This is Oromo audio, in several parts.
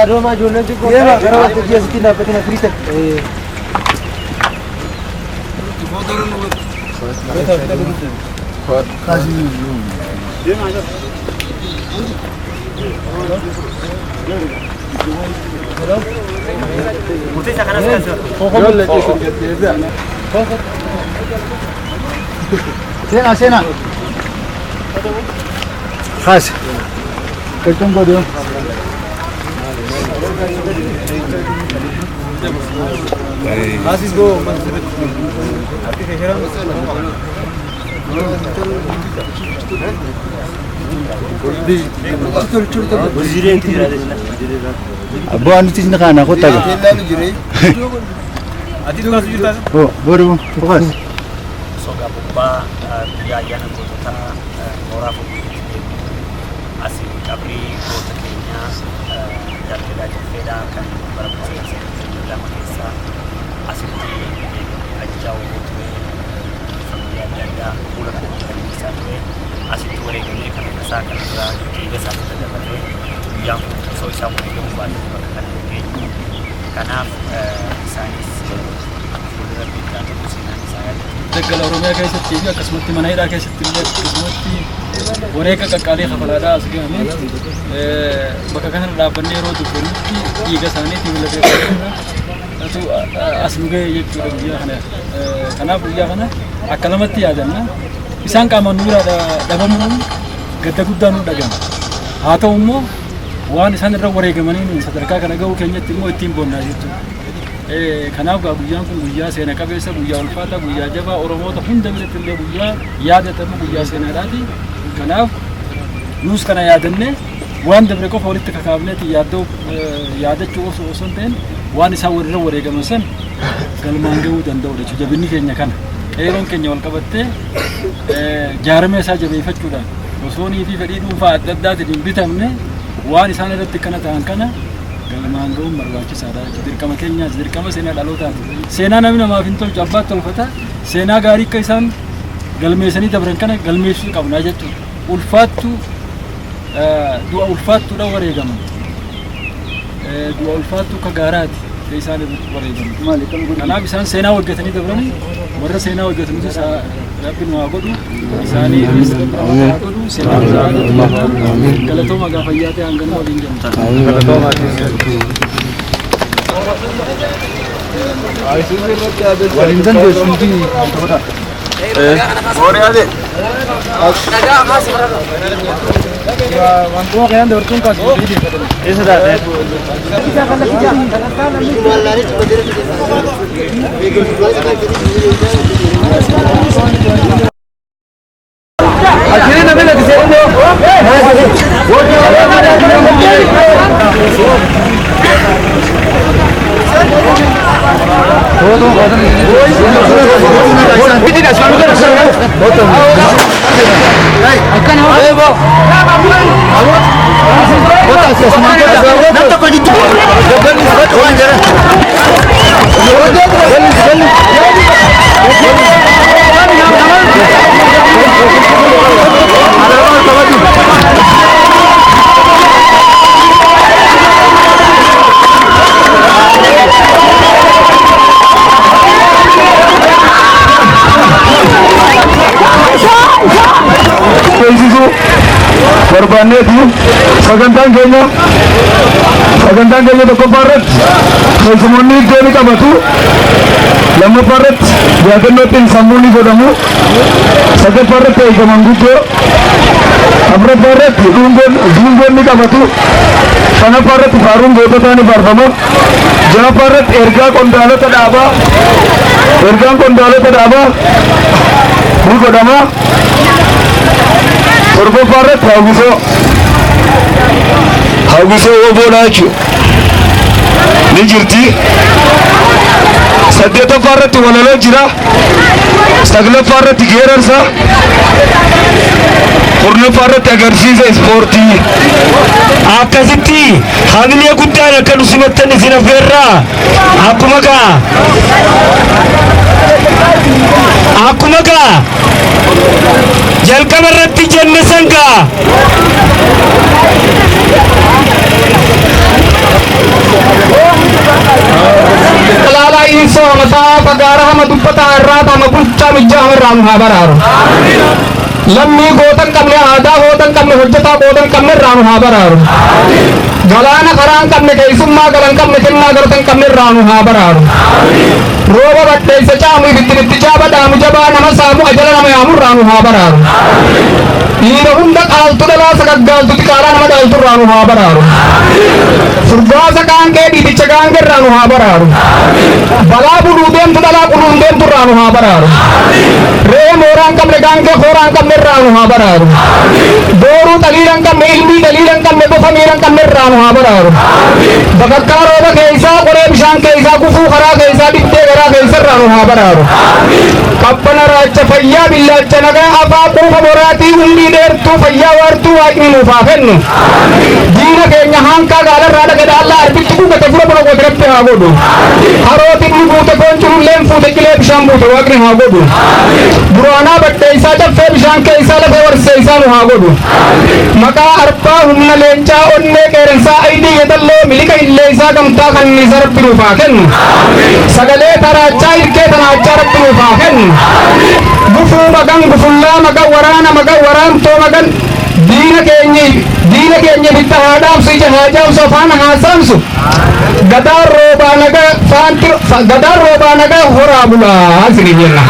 Roma giorno di cosa? Però ti aspetti per una frita. Sena. Khas. Ketong ko doon. Aziz go. Abu anu tis nakana ko taga. Ati tu kasih juta. Oh, baru. Fokus. Soga bumba biayaan kota orang asli kabri kota Kenya dan beda kan berproses dalam kisah asli jauh itu familia janda pulang dari sana asli tu mereka ni kan kisah kan juga satu dapat yang sosial media membantu kan karena sains Daggal Oromiyaa keessatti fi akkasumatti mana hidhaa keessatti illee akkasumatti wareega qaqqaalee kafalaadhaa as ga'ame bakka kanarra dhaabbannee yeroo dubbifnutti dhiiga isaaniitiin mul'atu as nu ga'e jechuudha guyyaa kana. Kanaaf guyyaa kana akka lamatti yaadanna isaan qaamaan nu biraa dhabamuun gadda guddaa nu dhagama. Haa ta'u immoo waan isaan irra wareegamanii sadarkaa kana ga'uu keenyatti immoo ittiin boonnaa jechuudha. Kanaaf guyyaan kun guyyaa seena qabeessa guyyaa ulfaata guyyaa jabaa Oromoota hunda biratti illee guyyaa yaadatamu guyyaa seenaadhaati. Kanaaf nus kana yaadanne waan dabre qofa walitti kakaafneeti yaadachuu osoo hin ta'in waan isaan warra wareegaman san galmaan ga'uu danda'udha jechuudha. Jabinni keenya kana qeeroon keenya wal qabattee jaarama isaa jabeeffachuudhaan osoo niitii fedhii dhuunfaa adda addaatiin hin bitamne waan isaan irratti kana ta'an kana galmaan ga'uun barbaachisaadha. Dirqama keenyaas dirqama seenaa dhalootaati. Seenaa namni namaaf hin tolchu abbaatti tolfata. Seenaa gaarii akka isaan galmeessanii dabran kana galmeessuu qabna jechuudha. Du'a ulfaattuudha wareegaman. Du'a ulfaattuu akka gaaraati isaan irratti wareegaman. Kanaaf isaan seenaa hojjetanii dabranii warra seenaa hojjetaniis Rabbiin waa godhu isaanii haa godhu seenaa galatooma gaafa fayyaa hangana waliin gamtaa. Waliin dandeessu hundi ta'udha. Booriyaale. Wantoota kayaan dabartuun kaasuu fi eessa taatee? Akhirnya nabi lagi siapa? Korbannya itu sagantan kayaknya toko paret semuni jadi kabatu lama paret jangan notin samuni godamu sagat paret kayak kemanggujo amre paret dunggon ni kabatu sana paret barung goda tani barfamo jangan paret erga kondalo tadaba bu godama Korban paret hawwiso oboolaa jechuudha. Ni jirti. Saddeettaffaa irratti walaloo jira. Saglaffaa irratti geerarsa. Kurnaffaa irratti agarsiisa ispoortii. Akkasitti hamilee guddaan akka nu simattan isin affeerraa akkuma kaa. akkuma gaa jalqaba irratti jenne san gaa Lala inso mata pagara hama duppata irraa hama bulchaa mijjaa irraa nu haa baraaru. Lammii gootan qabne aadaa gootan qabne hojjetaa gootan qabne irraa nu haa baraaru. Galaana karaan qabne keessummaa galan qabne kennaa galatan qabne irraa nu haa baraaru. Rooba baddeessa caamu ibitti caaba dhaamu jabaa nama saamu ajala nama yaamu irraa nu haa baraaru. Dhiira hunda qaaltu dhalaa sagaggaaltu xiqqaalaa nama dhaaltu irraa nu haa baraaru. Furgaasa qaanqee dhiiticha qaanqee irraa nu haa baraaru. Balaa buluu deemtu dhalaa quluun deemtu irraa nu haa baraaru. Re'ee mooraan qabne qaanqee kooraan qabne irraa nu haa baraaru. Booruu xaliilan qabne ilmii xaliilan qabne bofa miiran qabne irraa nu haa baraaru. Bakakkaa rooba keessaa qoree bishaan keessaa kufuu karaa keessaa dibdee garaa keessa irraa nu haa baraaru. Qabbana raacha fayyaa billaacha nagaa afaa quufa moraatii hundi dheertuu fayyaa waartuu waaqni nuuf haa kennu. Diina keenya hankaa gaalarraa dhagada Allah arbitti kukkate fura buna qotiratti haa godhu. Harootinni buute foonchululleen fuute qilee bishaan buute waaqni haa godhu. Buraanaa baddeessaa caffee bishaan keessaa lafee warseessaa nu haa godhu. Maqaa arbaa humna leencaa onnee qeerensaa aydii yedalloo milika illeessaa gamtaa kanniisa rabbi nuuf haa kennu. Sagalee taraachaa hirkee tanaachaa rabbi nuuf haa kennu. Gufuu magan gufullaa magan waraantoo magan diina keenya bitta haa dhaamsu ija haa jaamsu afaan haa saamsu. Gadaan roobaa nagaa horaa bulaa isinii jenna.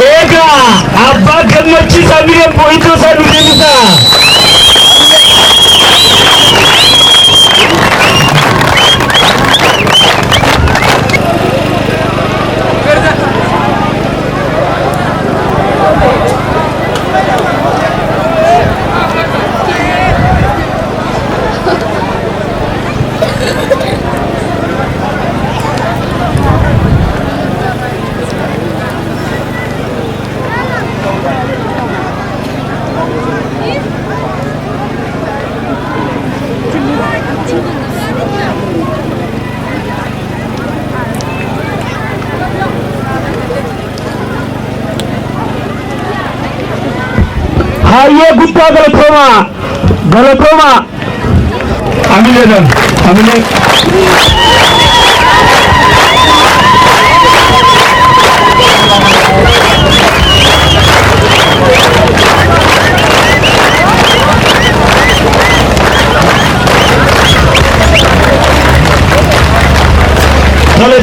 Egaa abbaa gammachiisaa biyya bu'ituu isaa nu deebisaa. Hayyee guddaa galatoomaa amileedhaan amilee.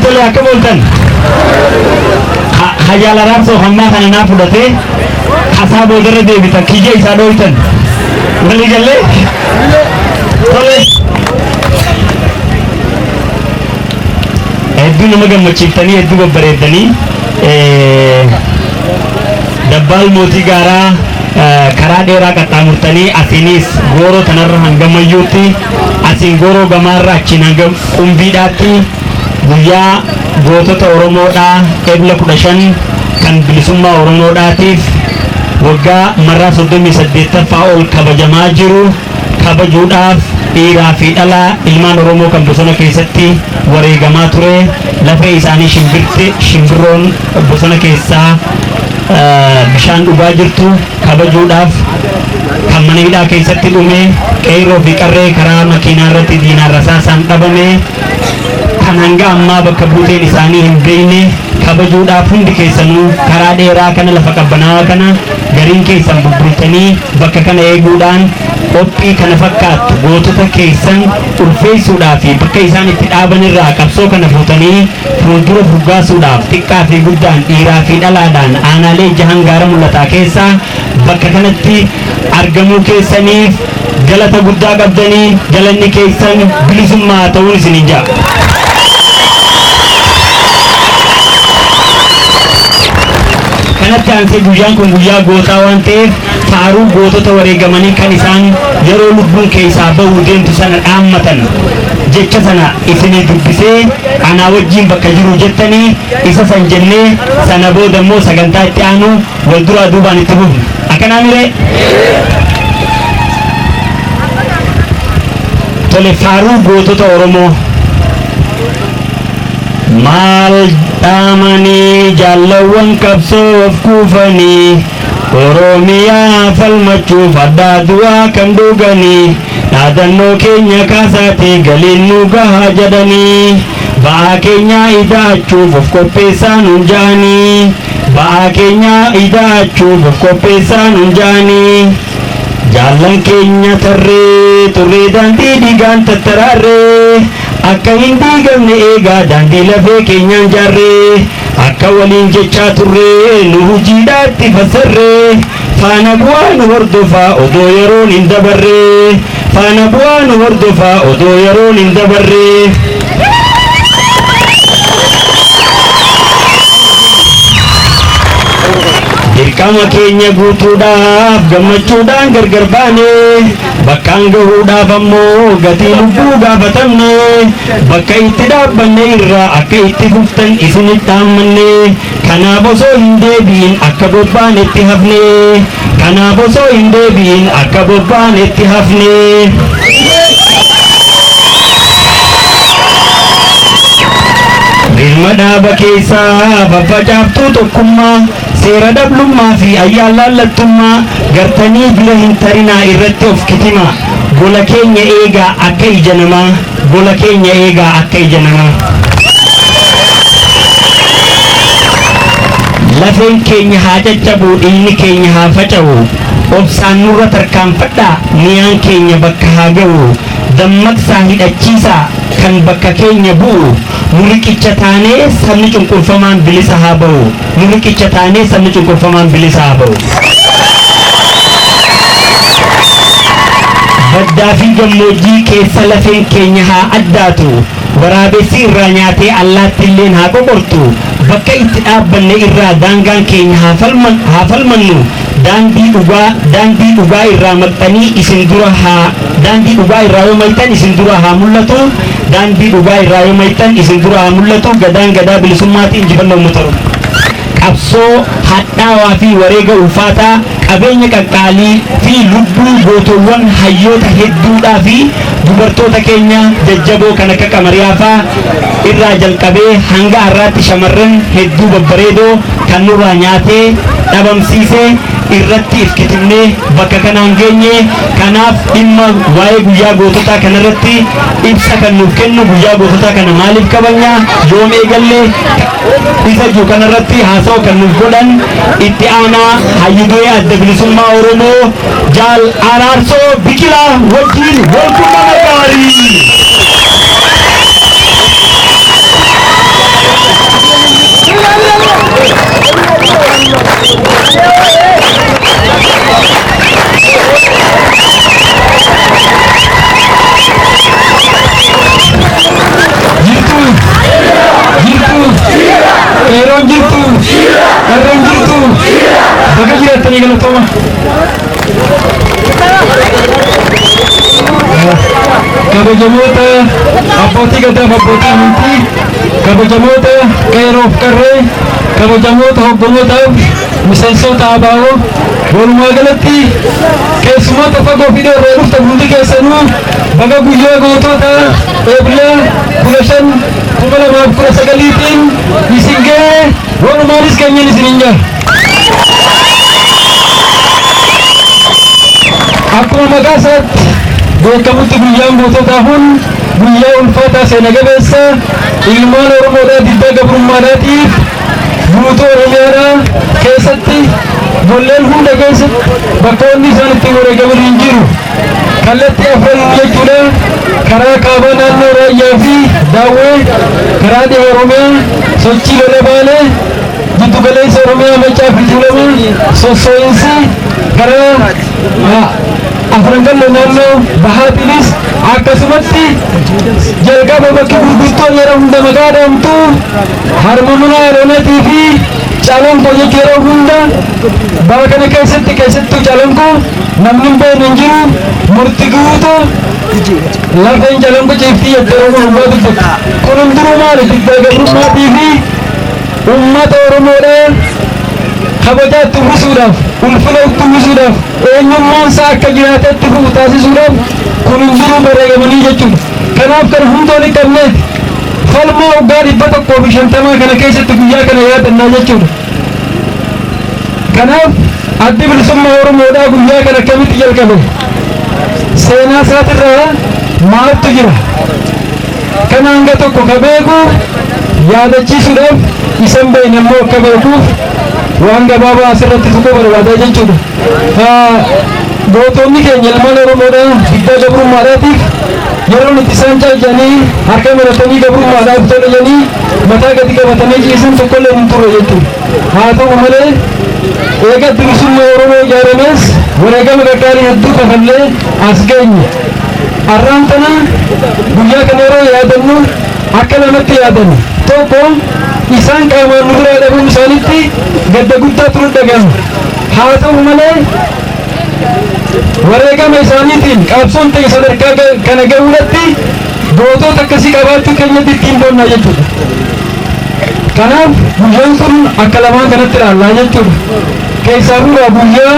Tole akka booltan hayyaala raabsoo hammaa kana naa fudhatee asaa boodarra deebitan kiyya isaa dhooftan walii gallee tole hedduu nama gammachiiftanii hedduu babbareeddanii dabbaal mootii gaaraa karaa dheeraa qaxxaamurtanii asiinis gooroo tanarra hangamayyuutti asiin gooroo gamaarra achiin hanga qumbiidhaatti guyyaa gootota Oromoodhaa eebla 15 kan bilisummaa Oromoodhaatiif waggaa marraa 38ffaa ol kabajamaa jiru kabajuudhaaf dhiiraa fi dhalaa ilmaan Oromoo kan bosona keessatti wareegamaa ture lafee isaanii shimbirroon bosona keessaa bishaan dhugaa jirtu kabajuudhaaf kan mana hidhaa keessatti dhume qeerroo fi qarree karaa makiinaa irratti diinaan rasaasaan dhabame kan hanga ammaa bakka buuteen isaanii hin beekne kabajuudhaaf hundi keessanuu karaa dheeraa kana lafa qabbanaawaa kana gariin keessan bubbultanii bakka kana eeguudhaan qophii kana fakkaattu gootota keessan ulfeessuudhaaf bakka isaan itti dhaaban irraa qabsoo kana fuutanii fuuldura furgaasuudhaaf xiqqaa fi guddaan dhiiraa fi dhalaadhaan aanaalee jahan gaara mul'ataa keessaa bakka kanatti argamuu keessaniif galata guddaa qabdanii galanni keessan bilisummaa ta'uun isiniin jaa. Kanatti aansee guyyaan kun guyyaa gootaa waan ta'eef faaruu gootota wareegamanii kan isaan yeroo lubbuun keessaa bahuu deemtu sana dhaammatan jecha sana isinii dubbisee anaa wajjin bakka jiru jettanii isa san jennee sana booda immoo sagantaa itti aanu wal duraa duubaan itti fufna. Akkanaa miree tole faaruu gootota Oromoo maal dhaamanii jaalawwan qabsoof kuufanii Oromiyaa falmachuuf addaa du'aa kan dhuganii dhaadannoo keenya kaasaatee galiin nu gahaa jedhanii ba'aa keenya ida'achuuf of qopheessaa nuun jaanii ba'aa keenya ida'achuuf of qopheessaa nuun jaanii jaallan keenya tarree turree daandii dhiigaan tattaraarree akka hin diigamne eegaa daandii lafee keenyaan jaarree akka waliin jechaa turree nu hojiidhaatti fassarree faana bu'aa nu hordofaa odoo yeroon hin dabarree faana bu'aa nu hordofaa odoo yeroon hin dabarree. Dirqama keenya guutuudhaaf gammachuudhaan gargar baane bakkaan gahuudhaaf ammoo gatii lubbuu gaafatamne bakka itti dhaabbanne irraa akka itti fuftan isinitti hammanne kanaaf osoo hin deebiin akka bobbaanetti hafne kanaaf osoo hin deebiin akka bobbaanetti hafne. Ilma dhaaba keessaa faffacaaftuu tokkummaa seera dhablummaa fi ayyaalaallattummaa gartanii bila hin tarinaa irratti of kitima gola keenya eegaa akka ija namaa gola keenya eegaa akka ija namaa. Lafeen keenya haa caccabu dhiigni keenya haa faca'u obsaan nurra tarkaanfadhaa miyaan keenya bakka haa ga'u dammaqsaa hidhachiisaa kan bakka keenya bu'u muriqicha taanee sabni cunqurfamaan bilisa haa ba'u muriqicha taanee sabni cunqurfamaan bilisa haa ba'u. Baddaa fi gammoojjii keessa lafeen keenya haa addaatu waraabessi irraa nyaatee allaattiilleen haa qoqortu bakka itti dhaabbanne irraa daangaan keenya haa falmannu daandii dhugaa irraa maqxanii isin dura haa daandii dhugaa irraa yoo maytan isin dura haa mul'atu daandii dhugaa irraa yoo maytan isin dura haa mul'atu gadaan gadaa bilisummaatiin injifannoo uummata Oromoo. Qabsoo hadhaawaa fi wareega ulfaataa qabeenya qaqqaalii fi lubbuu gootowwan hayyoota hedduudhaa fi dubartoota keenya jajjaboo kan akka Qamariyaafaa irraa jalqabee hanga har'aatti shamarran hedduu babbareedoo kan nurraa nyaatee dhabamsiisee irratti ifkitimnee bakka kanaan geenye kanaaf dhimma waa'ee guyyaa goototaa kanarratti ibsa kan nuuf kennu guyyaa goototaa kana maaliif kabajna yoom eegalle isa jiru kanarratti haasa'u kan nuuf godhan itti aanaa hayyudee adda bilisummaa Oromoo Jaal Araarsoo Biqilaa wajjin walqunnamtii gaarii. Eron jirtu, eron jirtu. Bakka jiraatanii galatooma. Kabajamoota abbootii gadaaf abbootii amantii, kabajamoota qeeroof qarree, kabajamoota hoggolootaaf miseensota abaaboo walumaa galatti keessumoota fagoo fi dheeroo dhuftan hundi keessanuu baga guyyaa gootota eebila 15/2019 isin ga'e walumaanis keenyan isin hin jaa. Akkuma maqaa isaatti beekamutti guyyaan goototaa kun guyyaa ulfaataa seena qabeessa ilmaan Oromoodhaa diddaa gabrummaadhaatiif guutuu Oromiyaadhaa keessatti bolleen hunda keessatti bakkoonni isaan itti wareegaman hin jiru. Kallattii afran jechuudha karaa kaabaa naannoo Raayyaa fi Daawwee karaa dhiha Oromiyaa sochii lola Baalee jiddu galeessa Oromiyaa Maccaa fi Tuulamaa sossoo'insi karaa afran gallo naannoo Bahaatiinis akkasumatti jalqaba bakki gurgurtoon yeroo hunda magaadhaamtu harmamunaa Oromiyaatii fi Calanqoo jechuun yeroo hunda bara kana keessattuu Calanqoo namni hin hin jiru murtii guutuu lafeen Calanqoo ciiftii jettee Oromoo dubbatu kun hundinuu maali diddaa gabrummaatii fi uummata Oromoodhaa kabajaa itti uwwisuudhaaf ulfina itti uwwisuudhaaf eenyummaan isaa akka jiraatetti fufu taasisuudhaaf kun hin jiru bareegamanii jechuudha. Kanaaf kan hunda waliin qabneeti falmaa waggaa 150 kana keessatti guyyaa kana yaadannaa jechuudha. Kanaaf addi bilisummaa Oromoodhaa guyyaa kana akkamitti jalqabe? Seenaa isaatirraa maaltu jira? Kana hanga tokko ka beeku yaadachiisuudhaaf isan beekne immoo akka beekuuf waan gabaabaa asirratti tuquu barbaada jechuudha. Gootonni keenya ilmaan Oromoodhaa diddaa gabrummaadhaatiif yeroo itti isaan caajanii harka maratanii gabrummaadhaaf tolanii mataa gadi qabatanii ciisan tokkollee hin turre jechuudha. Haa ta'u malee eega bilisummaa Oromoo ijaarames wareegama gaggaarii hedduu kafallee as geenye. Har'aan tana guyyaa kana yeroo yaadannu akka namatti yaadannu tokko isaan qaamaan nu biraa dhabuun isaanitti gadda guddaa ture dhagahama. Haa ta'u malee wareegama isaaniitiin qabsoon ta'e sadarkaa kana gahuudhatti gootota akkasii qabaachuu keenyatti ittiin boonnaa jechuudha. Kanaaf guyyaan kun akka lamaan kanatti ilaallaa jechuudha. Keessaafuudha guyyaa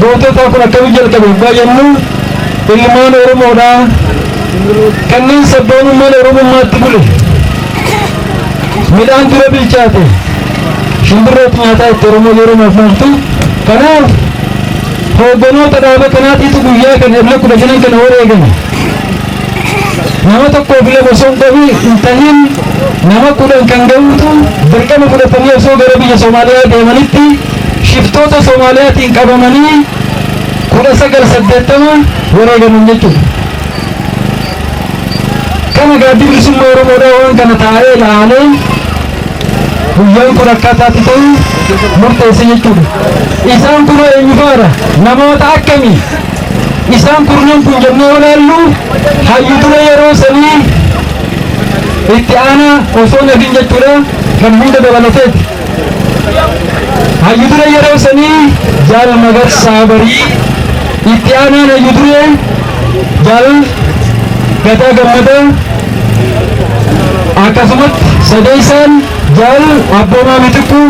gootota kun akkamitti jalqabe waggaa jennu ilmaan Oromoodhaa kanneen sabboonummaan Oromummaatti bule midhaan dura bilchaate shimbirroota nyaataa itti Oromoo yeroo nafnaftu. Kanaaf hoogganoota dhaaba kanaatiitu guyyaa kana irra 15 kana wareegame. Nama tokkoof illee osoo hin tahin nama 10 kan gahuutu dirqama fudhatanii osoo gara biyya Soomaaliyaa deemanitti shiftoota Soomaaliyaatiin qabamanii 1980 wareegaman jechuudha. Kana gaaddi bilisummaa Oromoodhaa waan kana taa'ee ilaalee guyyaan kun akkaataatti ta'u murteesse jechuudha. Isaan kun eenyu faadha? Namoota akkamii? Isaan kurnan kun jennee ilaallu hayyu dura yeroo sanii itti aanaa osoo nafin jechuudha kan hunda dabalateeti. Hayyu dura yeroo sanii Jaal Magarsaa Barii itti aanaan hayyu dure Jaal Gadaa Gammadaa akkasumatti sadeessaan Jaal Abboomaa Mitikkuu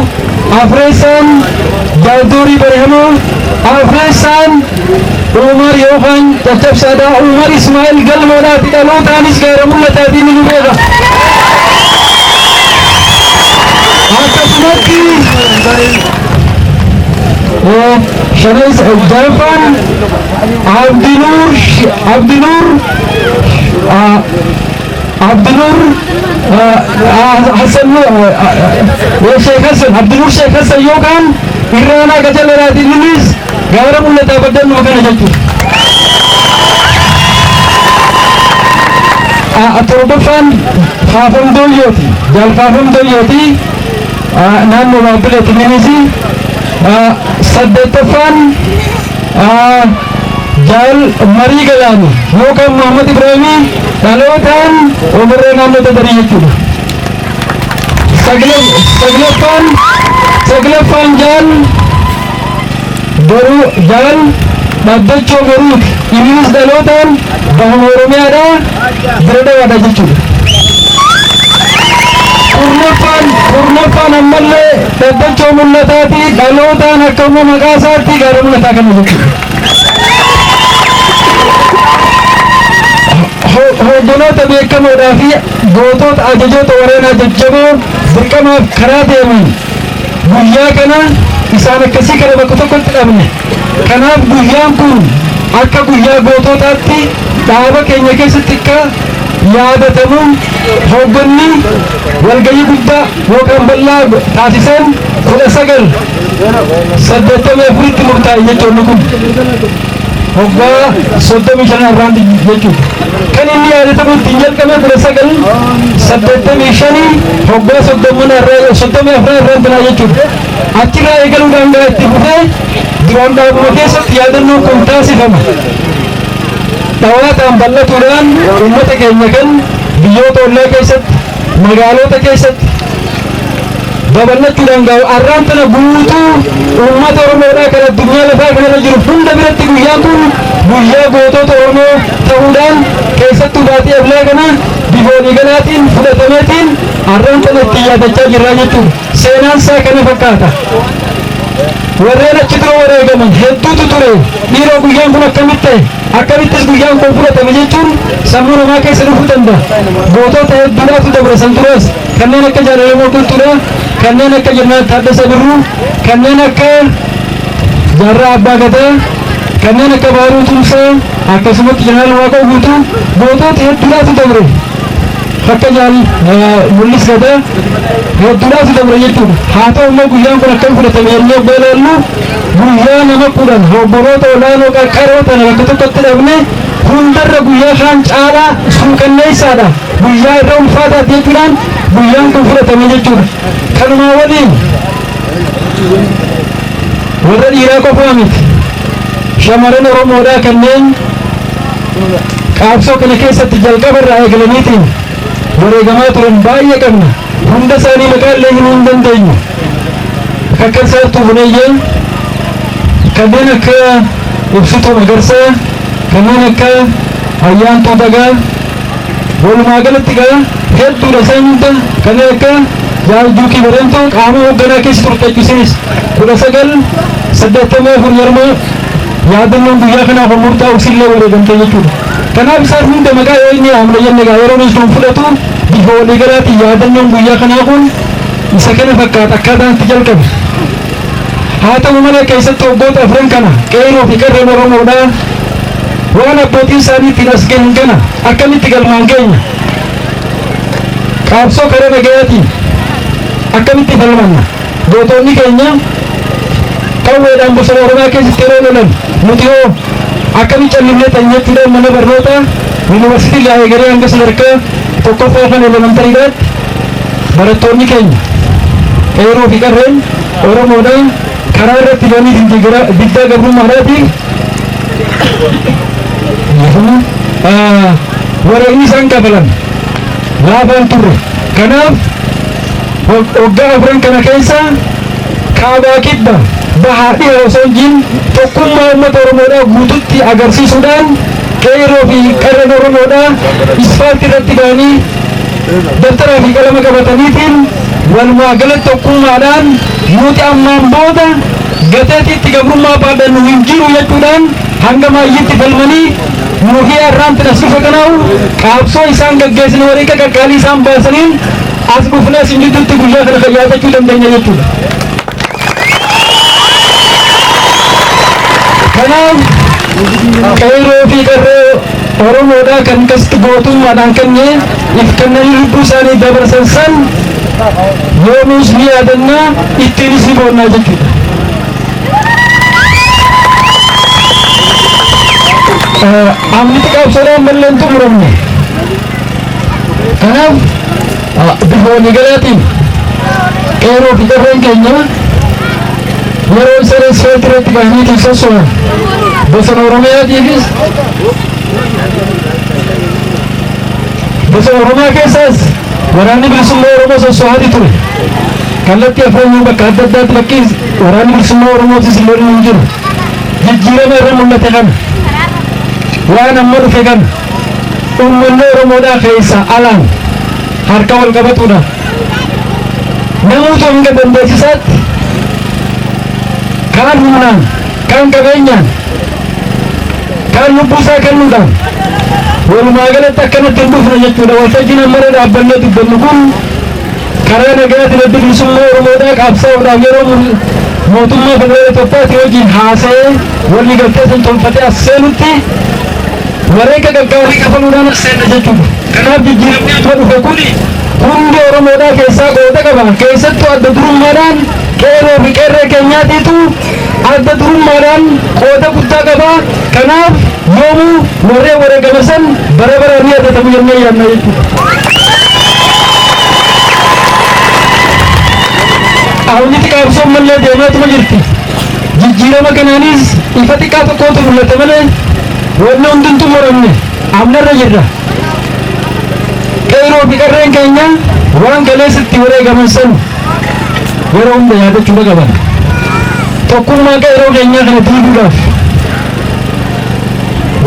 afreessaan Jaal Durii Barihamoo afreessaan Umar Yookaan Caccabsaadhaa Umar Ismaa'il Galmoodhaati dhalootaanis gaara mul'ataatiin ni beeka. Akkasumatti Jaafaan Abdinur Abdinur Sheikh Hassan yookaan Irraanaa Gajallaraatiin innis gaara mul'ataa baddannu kana jechuudha. Torbaffaan Faafam Doyyooti. Jaal Faafam Doyyooti naannoo Baabbileeti innis. Saddeettaffaan Jaal Marii Galaani yookaan Muhammad Ibrahimii dhalootaan umarree naannoo Dadarii jechuudha. Saglaffaan Jaal Dhaddachoo Boruuti innis dhalootaan bahuma Oromiyaadhaa bira dhawaadha jechuudha. Kurnaffaan ammallee Dhaddachoo Mul'ataati dhalootaan akkuma maqaa isaatti gaara mul'ataa kana jechuudha. Hoogganoota beekamoodhaa fi gootota ajajoota waraanaa jajjaboo dirqamaaf karaa deeman guyyaa kana isaan akkasii kana bakka tokkotti dhabne. Kanaaf guyyaan kun akka guyyaa goototaatti dhaaba keenya keessatti akka yaadatamu hoogganni walgahii guddaa yookaan bal'aa taasisan 1984tti murtaa'e jechuudha kun. Hoggaa 35 irraan jechuudha. Kan inni yaadatamu ittiin jalqabe 1985 hoggaa 34 irraan tanaa jechuudha. Achirraa eegaluudhaan gara itti fufee duraan dhaabuma keessatti yaadannoon kun taasifama. Dhawaataan bal'atuudhaan uummata keenya kan biyyoota ollaa keessatti magaalota keessatti dabalachuudhaan gahu har'aan tana guutuu uummata Oromoodhaa kan addunyaa lafaa kanarra jiru hunda biratti guyyaan kun guyyaa gootota Oromoo ta'uudhaan keessattuu baatii eblaa kana bifa waliigalaatiin fudhatameetiin har'aan tana ittiin yaadachaa jirra jechuudha. seenaan isaa kana fakkaata. Warreen achi dura wareegaman hedduutu ture. Dhiiroo guyyaan kun akkamitti ta'e? Akkamittis guyyaan kun fudhatame jechuun sammuu namaa keessa dhufuu danda'a. Gootota hedduudhaatu dabre san turas kanneen akka Jaalalee Qulxuudhaa, kanneen akka Jeneraal Taaddasaa Birruu, kanneen akka Jaarraa Abbaa Gadaa, kanneen akka Baaruu Tumsaa, akkasumatti Jeneraal Waaqoo Guutuu gootota hedduudhaatu dabre. Akka Mul'is Gadaa hedduudhaatu dabre jechuudha. Haa ta'u immoo guyyaan kun akkam fudhatame jennee beelallu guyyaa nama kudhan hobboroota olaanoo qaqqaroo tana bakka tokkotti dhabne hundarra guyyaa kaan caalaa suukanneessaadha. Guyyaa irra ulfaataa jechuudhaan guyyaan kun fudhatame jechuudha. Kanumaa waliin warra dhiiraa qofaa miti. Shamarran Oromoodhaa kanneen qabsoo kana keessatti jalqaba irraa eegalaniitiin wareegamaa turan baay'ee qabna. Hunda isaanii maqaa illee himuu hin dandeenyu. Akka isaattuu buneeyyee kanneen akka Ibsituu Magarsaa, kanneen akka Ayyaantuu Dagaa, walumaa galatti gaa hedduudha isaan hunda kanneen akka Jaalduukii Bareentoo qaama hoogganaa keessa turteechisinis 1984 yeroo yaadannoon guyyaa kanaaf murtaa'u sillee wareegamte jechuudha. Kanaaf isaan hunda maqaa yoo inni amna jenne gaa yeroo nuti fudhatu bifa waliigalaatiin yaadannoon guyyaa kanaa kun isa kana fakkaata akkaataan itti jalqabe. Haa ta'u malee keessatti waggoota afran kana qeerroo fi qarreen Oromoodhaa waan abbootiin isaanii ittiin as gahan kana akkamitti galmaan geenya? Qabsoo karaa nagayaatiin akkamitti falmanna? Gootonni keenya qawweedhaan bosona Oromiyaa keessatti yeroo lolan nuti hoo akkamitti callifnee teenyechuudhaan mana barnootaa yuunivarsiitii irraa eegalee hanga sadarkaa tokkoffaa kan elemantariidhaatti barattoonni keenya qeerroo fi qarreen Oromoodhaan karaa irratti loonii diddaa gabrummaadhaatiin wareegni isaan kafalan laafaan turre. Kanaaf waggaa afran kana keessa kaabaa kibba bahaa dhiha osoo hin jiin tokkummaa uummata Oromoodhaa guututti agarsiisuudhaan qeerroo fi qarreen Oromoodhaa isfaaltii irratti ba'anii dabtaraa fi qalama qabataniitiin walumaa galatti tokkummaadhaan nuti ammaan booda gateetiitti gabrummaa baadhannu hin jiru jechuudhaan hanga maayyiitti falmanii nuufii har'aanti as dhufe kanaa'u qabsoo isaan gaggeessine wareega qaqqaalii isaan baasaniin as dhufnee isin gidduutti guyyaa kana fayyaatachuu dandeenya jechuudha. Kanaaf qeerroo fi qarree Oromoodhaa kan akkasitti gootummaadhaan kennee if kennanii lubbuu isaanii dabarsan san yoomiis ni yaadannaa ittiinis ni boonnaa jechuudha. Amni qabsoodhaan malleen xumuramne. Kanaaf bifa waliigalaatiin qeerroo fi qarreen keenya yeroo isaan isfaaltii irratti bahaniitiin sosso'an bosona Oromiyaatiifis bosona Oromiyaa keessaas waraanni bilisummaa Oromoo sosso'aati ture. Kallattii afaan bakka adda addaatti bakki waraanni bilisummaa Oromootis lolli hin jiru. Jijjiirama irra mul'ate kana waan amma dhufe kana uummanni Oromoodhaa keessa alaan harka wal qabatuudhaan namoota hanga dandeessisaatti kaan humnaan, kaan qabeenyaan, kaan lubbuusaa kennuudhaan walumaa galatti akkanatti hin dhufne jechuudha. Waltajjiin amma dhaabbannee dubbannu kun karaa nagayaatiin adda bilisummaa Oromoodhaa qabsaa'uudhaaf yeroo mootummaa federaalaa Itoophiyaatti wajjin haasa'ee walii galtee san tolfatee as seenutti wareega gaggaarii kafaluudhaan as seena jechuudha. Kanaaf jijjiiramni amma dhufe kuni hundi Oromoodhaa keessaa qooda qaba. Keessattuu adda durummaadhaan qeerroo fi qarree keenyaatiitu adda durummaadhaan qooda guddaa qaba. Kanaaf yoomuu warreen wareegame san bara baraan ni yaadatamu jennee yaadna jechuudha. Hawwiti qabsoon mallee deemaatuma jirti. Jijjiirama kanaanis ifa xiqqaa tokkootu mul'ata malee wanni hundintuu muramne amnarra jirra. Qeerroo fi qarreen keenya waan galeessitti wareegaman san yeroo hunda yaadachuudha qaban. Tokkummaa qeerroo keenyaa kana diiguudhaaf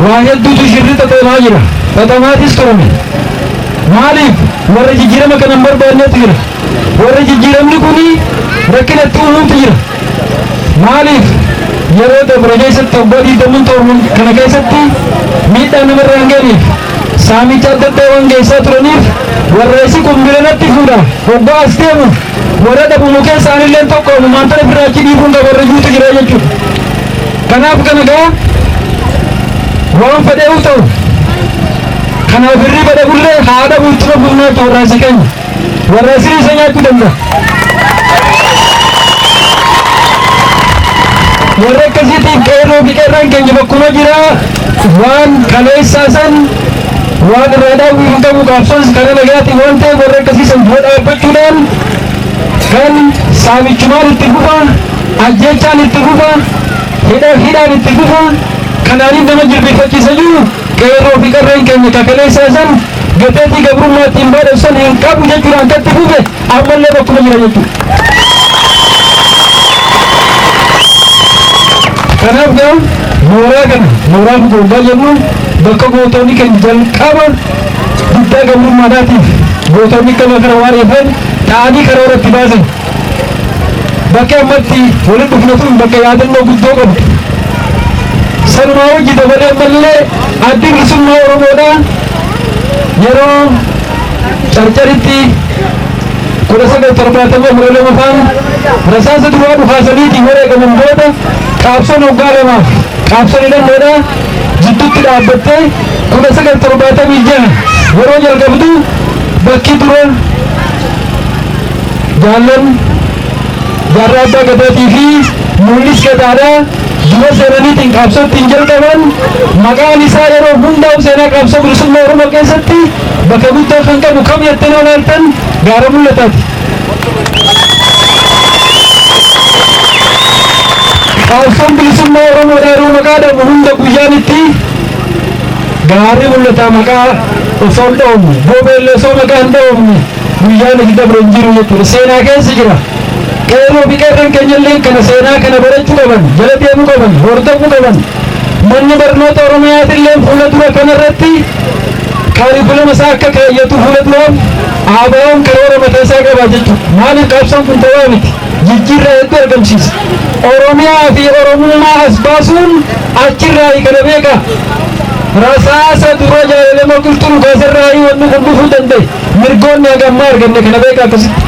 waa hedduutu shirri xaxamaa jira. Xaxamaatis turame. Maaliif warra jijjiirama kana hin barbaannetu jira. warri jijjiiramni kuni rakkinatti uumuutu jira. Maaliif yeroo dabre keessatti obboodii dammuun ta'uun kana keessatti miidhaa namarra hin geenyeef saamicha adda addaa waan geessaa turaniif warreessi qumbilanatti fuudha hoggaa as deemu warra dhabumu keessaan illee tokko uumaan tana biraachi dhiibuun qaba warra juutu jira jechuudha. Kanaaf kana gaa waan fedhee'u ta'u kanaaf hirriba dhabullee haadha bultuma bulmaatu warraasa keenya warraasni isa nyaachuu danda'a. Warra akkasiitiif qeerroo fi qeerraan keenya bakkuma jira waan kaleessaa san waan irraa dhaabuu hin qabu qabsoos kana nagaatiin waan ta'eef warra akkasiisan dura dhaabbachuudhaan kan saamichumaan itti fufa ajjechaan itti fufa hidhaan itti fufa kanaaniin nama jilbeeffachiisa jiru qeerroo fi qeerraan keenya kaleessaa san gateetii gabrummaattiin baadhessan hin qabu jechuudhaan kan itti fufe ammallee bakkuma jira jechuudha. Kanaaf gaa mooraa gurguddaa jennu bakka gootonni keenya jalqaba guddaa gabrummaadhaatiif gootonni kana kana waan eegan ta'anii karoora itti baasan bakka ammatti walitti dhufnatuun bakka yaadannoo guddoo qabdu. Sanumaa hojii dabalee ammallee addi bilisummaa Oromoodhaa yeroo carcaritti 1972 faan rasaasa duraa dhufaasaniitiin wareegaman booda qaabsoon hoggaa lamaaf qaabsoon hidhannoodhaa jidduutti dhaabbattee 1976 yeroo jalqabdu bakki dura jaallan jaarraa abbaa gadaatii fi mul'is gadaadhaa dura seenaniitiin qaabsootiin jalqaban maqaan isaa yeroo hundaa'u seenaa qaabsoo bilisummaa Oromoo keessatti bakka guddaa kan qabu kam jettanii olaaltan gaara mul'ataati. Qaabsoon bilisummaa Oromoodhaa yeroo maqaa dhabu hunda guyyaan itti gaarri mul'ata maqaa osoo hin dha'umne boobeellee osoo maqaa hin dha'umne guyyaan itti dabre hin jiru jechuudha. Seenaa keessa jira. Qeerroo fi qeerran keenyallee kana seenaa kana barachuu qaban jala deemuu qaban hordofuu qaban manni barnoota Oromiyaatillee fuula dura kanarratti kaarikulama isaa akka kaayyatu fuula duraaf ABO'n karoora mataa isaa qaba jechuudha. Maaliif qaabsoon kun ta'aa miti jijjiirraa hedduu argamsiisa. Oromiyaa fi Oromummaa as baasuun achirraa kana beeka. Rasaasa dura jaalalama qilxuu gaasirraa wanni kun dhufuu danda'e mirgoonni hagammaa arganne kana beeka akkasitti.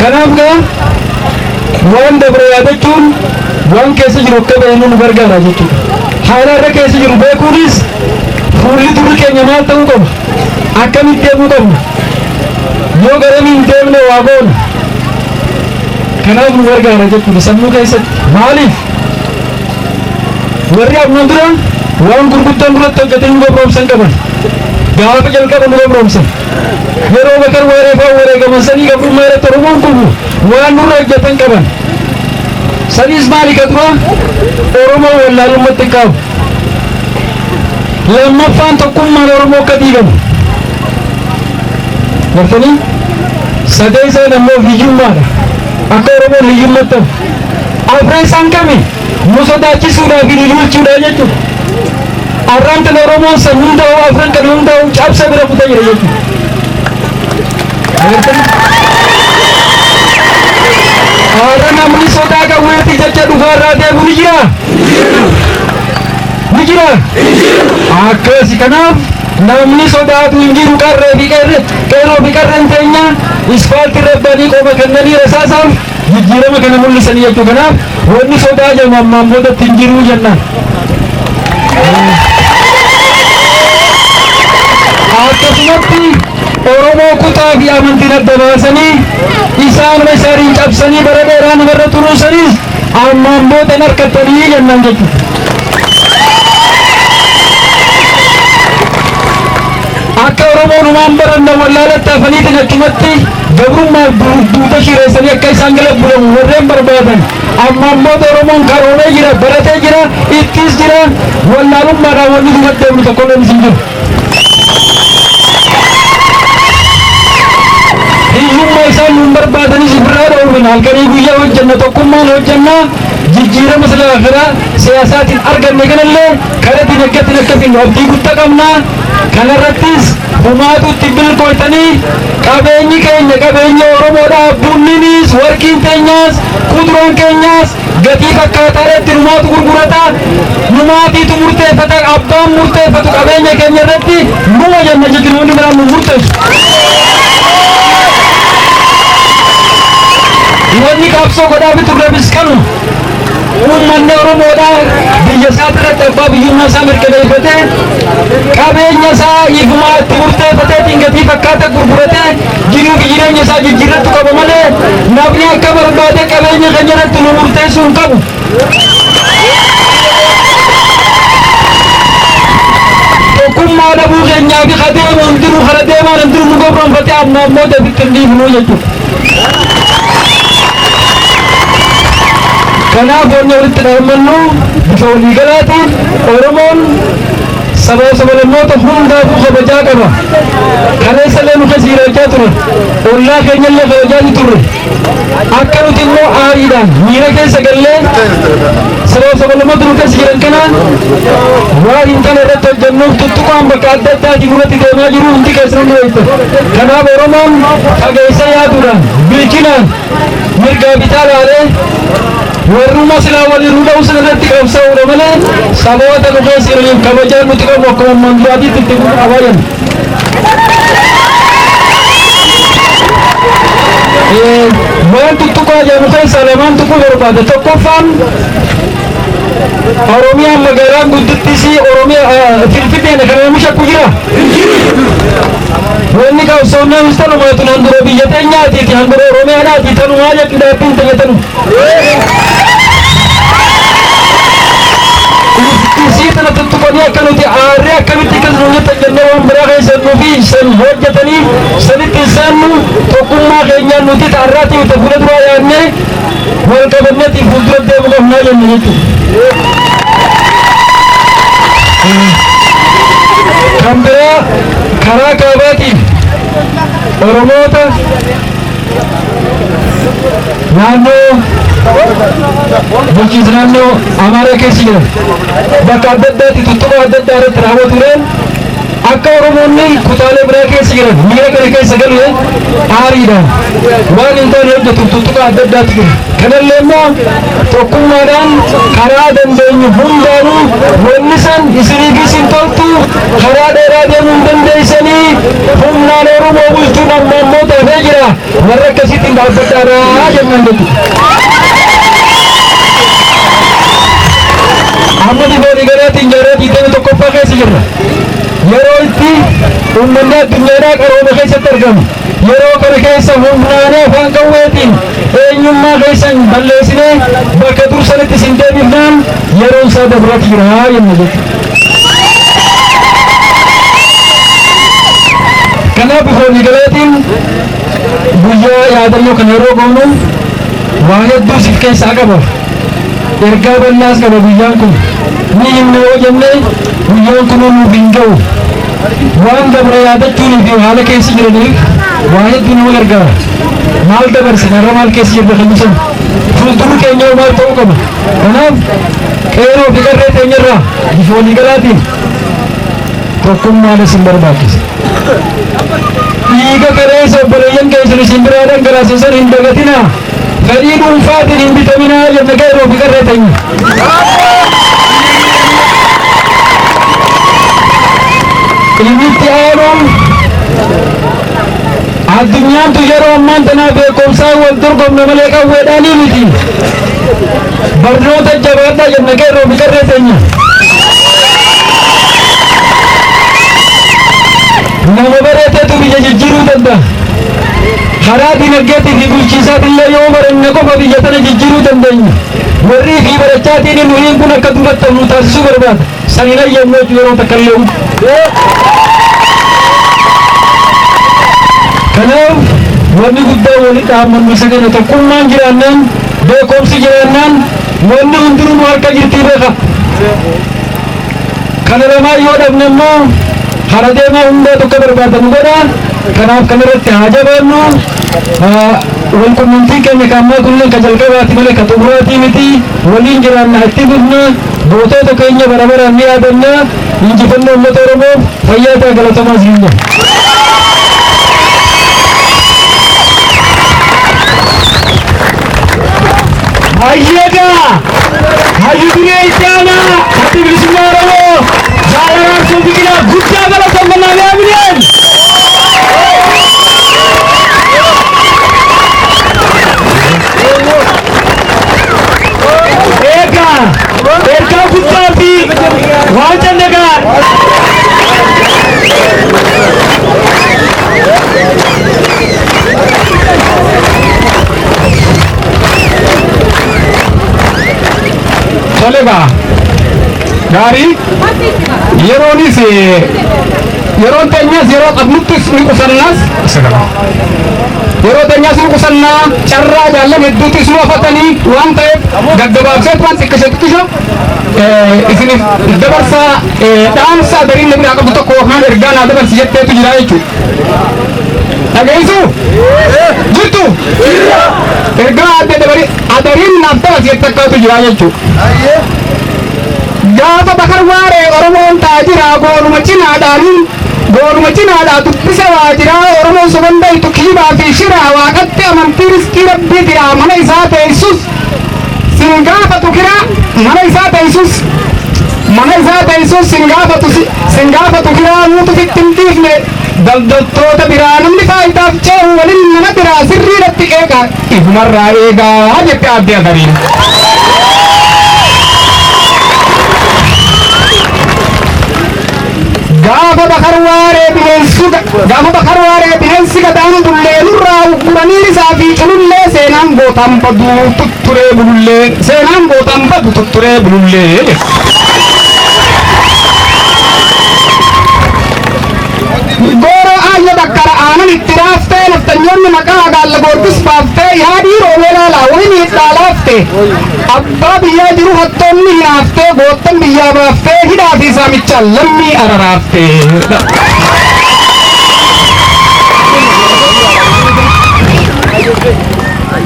Kanaaf gaa waan dabre yaadachuun waan keessa jiru akka beeknu nu gargaara jechuudha. Haala irra keessa jiru beekuunis fuulli durri keenya maal ta'uu qaba akkamitti deemuu qabna yoo garamiin hin deemne waa goona. Kanaaf nu gargaara jechuudha sammuu keessatti. Maaliif warri ammaan dura waan gurguddaan duratti hojjetanii nu gabroomsan qaban gaafa jalqaba nu gabroomsan yeroo bakar wareefaa wareegaman sanii gabrummaa irratti Oromoon kun waan nurra hojjetan qaban saniis maali ka dura Oromoo wallaalummaatti qabu lammaffaan tokkummaan Oromoo akka diigamu gartanii sadeessaan ammoo hiyyummaadha akka Oromoon hiyyummaatti ta'u afreen isaan kami nu sodaachisuudhaa fi nu bulchuudhaa jechuudha. Arraantan Oromoon san hundaa'u afran kan hundaa'u cabsa bira kutaa jira jechuudha. Arra namni sodaa qawweetii jecha dhufaarraa deemu ni jira? Ni jira? Akkasi kanaaf namni sodaatu hin jiru qeerroo fi qeerran teenya isfaaltii rabbanii qofa kennanii rasaasaaf jijjiirama kana mul'isanii jechuu. Kanaaf wanni sodaa jedhamu ammaan boodatti hin jiru jennaan. Akkasumatti Oromoo kutaa fi amantiin adda baasanii isaan isaanii cabsanii bara dheeraa namarra turuusanis ammaan booda hin harkattanii jennaan jechuudha. Akka Oromoon uumaan baranna wallaalatti hafaniitiin achumatti gabrummaaf duuta shireessanii akka isaan galabbulamu warreen barbaadan ammaan booda Oromoon karooree jira baratee jira ittis jira wallaalummaadhaan wanni duuba deemnu tokko illee hin jiru. Hiyyummaa isaan nuun barbaadanis ofirraa dhoowwina halkanii guyyaa hojjenna tokkummaan hojjenna jijjiirama silaa siyaasaatiin arganne kanallee karaa dinagdeetiin akkasiin abdii guddaa qabna. Kanarrattis humaatuutti bilkootanii qabeenyi keenya qabeenya Oromoodhaa bunninis warqiin keenyas kuduraan keenyas gatii fakkaataadhaatti numaatu gurgurata. Numaatiitu murteeffata abbaan murteeffatu qabeenya keenya irratti numa jenna jechuun hundi biraan nu murteessu. Wanni qabsoo godhaa fi turreefis kanuma. Uummanni Oromoodhaa biyya isaatti irratti abbaa biyyummaa isaa mirkaneeffatee qabeenya isaa ifumaa itti murteeffatee gatii fakkaata gurguratee jiruu fi jireenya isaa jijjiirrachuu qaba malee namni akka barbaade qabeenya keenya irratti nu murteessuu hin qabu. Tokkummaa dhabuu keenyaa fi kadeemu hundiruu kara deemaan hundiruu nu gobroonfatee amma ammoo deebitti hin dhiifnu jechuudha. Kanaaf wanni walitti dhaammannu bifa waliigalaatiin Oromoon saba sablammoota hundaafuu kabajaa qaba. Kaleessallee nu keessa jiraachaa ture. Ollaa keenyallee kabajaa turre. Akka nuti immoo aariidhaan miira keessa gallee saba sablammoota nu keessa jiran kanaan waan hin taane irratti hojjennuuf tuttuqaan bakka adda addaatii irratti deemaa jiru hundi keessan ni beekta. Kanaaf Oromoon fageessee yaaduudhaan bilchinaan mirgaa bitaa laalee warrummaa silaa waliin hunda'uu sanarratti qabsaa'uudha malee saboota nu keessa jiraniif kabajaan nuti qabu akkuma manduraatiitti itti qabaayan. Waan tuttuqaa jedhamu keessaa lamaan tuquu barbaada. Tokkoffaan Oromiyaan magaalaan guddittis Oromiyaa Finfinneen kan oomisha ku jira. Wanni qabsoonnaa mistanumaatu handura biyya teenyaatiiti handura Oromiyaadhaati tanumaa jedhu dhaabbiin tayyatanu. Isii tana tuttuqanii akka nuti aarree akkamitti akkas nu jettan jennee waan biraa keessannuu fi san hojjetanii sanitti isaannu tokkummaa keenyaan nuti taarraatii uta fuula duraa yaadnee wal qabanneetiif fuuldura deemu qabnaa jenna jechuudha. Kan biraa karaa kaabaatiin Oromoota naannoo bulchiinsa naannoo Amaaraa keessa jiran bakka adda addaatti tuttuqaa adda addaa irratti raawwatuudhaan akka Oromoonni kutaalee biraa keessa jiran miira kana keessa galuun aariidhaan waan hin taane hojjetuuf tuttuqaa adda addaatti jiru. Kanallee immoo tokkummaadhaan karaa dandeenyu hundaanuu wanni san isiniifis hin toltu karaa dheeraa deemuu hin dandeessanii humnaan Oromoo bulchuun amma ammoo ta'ee jira warra akkasittiin dhaabbadhaadhaa jennan jechuudha. Amma diboonni garaatiin jaarraa 21ffaa keessa jirra. Yeroo itti uummanni addunyaadhaa qarooma keessatti argamu. Yeroo kana keessa humnaanee afaan qawweetiin eenyummaa keessan balleessinee bakka dursanitti isin deebifnaan yeroon isaa dabratti jira jenna jechuudha. Kanaaf bifa waliigalaatiin guyyaa yaadannoo kana yeroo goonu waa hedduu siif keessaa qaba. Ergaa bal'aas qaba guyyaan kun. Ni himne yoo jenne guyyaan kun nuuf hin ga'u. Waan dabre yaadachuun fi haala keessa jiraniif waa hedduu nama gargaara. Maal dabarsina irra maal keessa jirra kan ibsan. Fuuldurri keenya maal ta'uu qaba. Kanaaf qeeroo fi qarree keenyarraa bifa waliigalaatiin tokkummaan isin barbaachisa. Dhiiga qareessa obboleeyyan keessan isin biraa dhangalaasisan hin dagatinaa. Fedhii dhuunfaatiin hin bitaminaa jenna qeeroo fi qarree keenya. Ibitti aanuun addunyaan yeroo ammaan tanaa beekumsaa wal dorgomna malee qawweedhaanii miti. Barnoota jabaadhaa jenna qeeroo fi qarree keenya. Nama bareeteetu biyya jijjiiruu danda'a. Karaa dinagdeetii fi bulchiinsaatillee yoo baranne qofa biyya tana jijjiiruu dandeenya. Warri fi barachaatiin nuyiin kun akka duratti nu taasisuu barbaada. Saniin ayyammoo yeroo takka illee kanaaf wanni guddaa walitti haammannu isa kana tokkummaan jiraannaan beekumsi jiraannaan wanni hundinuu harka jirtii beeka. Kana lamaa yoo dhabne immoo hara deemaa hundaa tokko barbaadamu godha. Kanaaf kanarratti haa jabaannu. والكومنتي كان كما كنا كجلكواتي ملك تبراتي متي ولين جران نحتي بدنا بوتو كينيا برابر أمي أدنى إنجي فنو متورمو فياتا غلطما زينو هايدا هايدني إتانا هاتي بسمارو جايران سوبيكنا غوتا غلطما نامين Erka Guttapi Wajan Nagar चलेगा गाड़ी येरोनी से येरों तेन्यास येरों अबनुत्तिस निकुसन्नास yeroo teenyaa sun qusannaa carraa jaallan hedduutti sun afatanii waan ta'eef gaggabaabsee waan xiqqisha isiniif dabarsaa dhaamsa adariin namni haa qabu tokko yookaan ergaa naa dabarsi jetteetu jira jechuudha. Dhageessu jirtu ergaa adariin naaf dabarsi jette akkaatu jira jechuudha. Gaafa bakar waaree Oromoon taajira goonuma cinaadhaan goonuma cinaadhaa dubbisa waajiraa Oromoo sobandaytu kiibaa fi shiraa waaqatti amantii riskii rabbii tiraa mana isaa teessus sin gaafatu kira mana isaa teessus sin gaafatu kiraa nutu fittimtiifne daldaltoota biraa namni faayidaaf ce'u waliin nama biraa sirriidhatti eegaa ifumarraa eegaa jette adde adariin. Gaafa bakar waaree bineensi gadaan bullee nurraa ugguranii isaa fi culullee seenaan gootaan badu tutturee bulullee gooroo aayya bakkara aanan itti raaftee naftanyoonni maqaa gaalla goorbis baaftee yaadii roobee laalaa wayni hidhaa laafte abbaa biyyaa jiru hattoonni hinaaftee goottan biyyaa baaftee hidhaa fi saamichaan lammii araraaftee.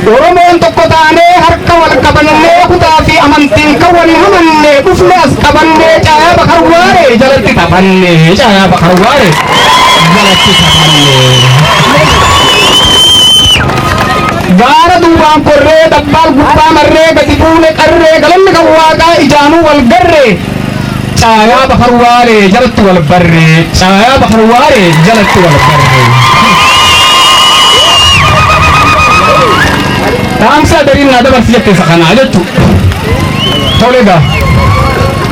Oromoon tokko taanee harka wal qabannee kutaa fi amantiin kan wal hamannee dhufne as qabannee caayaa bakar waaree jalatti taphannee caayaa bakar waaree jalatti taphannee. Gaara duubaan korree dabbaal gubbaa marree gadi fuune qarree galanni kan waaqaa ijaanuu wal garree caayaa bakar waaree jalatti wal barree caayaa bakar waaree jalatti wal barree. Dhaamsa adariin naa dabarsi jette isa kanaa jechuudha. Toleegaa.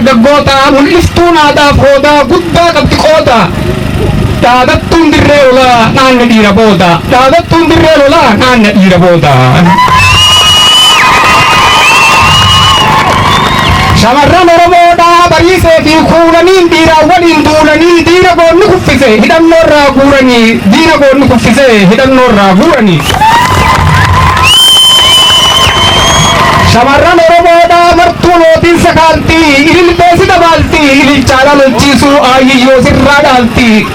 Dargaggoota mul'iftuu naadaaf hoodaa guddaa qabdi qooda. Dhaadattuun dirree lolaa naanne dhiira booda. Dhaadattuun dirree lolaa naanne dhiira booda. Shamarran Oromoodhaa bariisee fi kuulaniin dhiiraan waliin duulanii diina goonni kuffise hidhannoorraa guuranii diina goonni kuffise hidhannoorraa guuranii. Shamarran Oromoodhaa martuu lootiin sakaaltii ililbee si dabaaltii ililchaadhaan lolchiisuu aayiyyoo sirraa dhaaltii.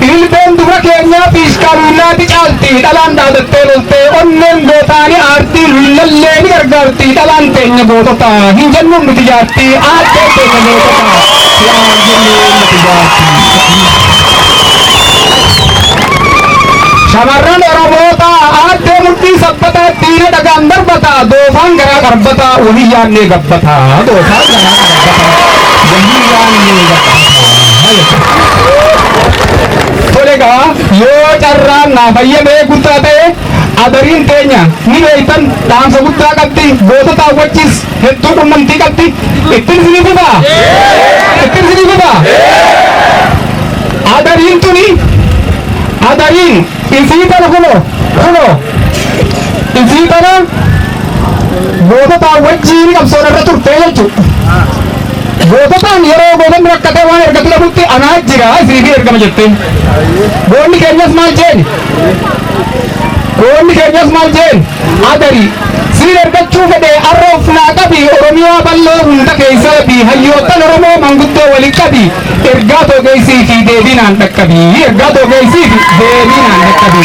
Ililbeen dubra keenyaa fi ishkaalullaati caaltii dhalaan dhaadattee loltee onneen gootaanii aartii lullallee ni gargaartii dhalaan teenya gootota hin jennuun nuti jaartii aarteen teenya gootota yaa jennee nuti jaartii. Shamarran Oromoota aartee murtii sabbataa diina dhagaan darbataa doofaan garaa qarbataa walii yaannee gabbataa doofaan garaa qarbataa walii yaannee gabbataa. Toleegaa yoo carraan naa fayyadee guddaa ta'e adariin teenya ni beektan dhaamsa guddaa qabdi gootota hawwachiis hedduu qunnamtii qabdi ittiin sinii fufaa adariin tuni adariin isii tana kuno isii tana gootota hawwachiin qabsoon irra turtee jechuudha. Goototaan yeroo gootanni rakkatee waan ergatu dhabutti anaa jira isiniif ergama jettee. Goonni keenyas maal jeen adarii siin ergachuu fedhee arra of naa qabi Oromiyaa bal'oo hunda keessaa fi hayyoottan Oromoo manguddoo walii qabi ergaa toogeessii fi deebiinaan dhaqqabi ergaa toogeessii fi deebiinaan dhaqqabi.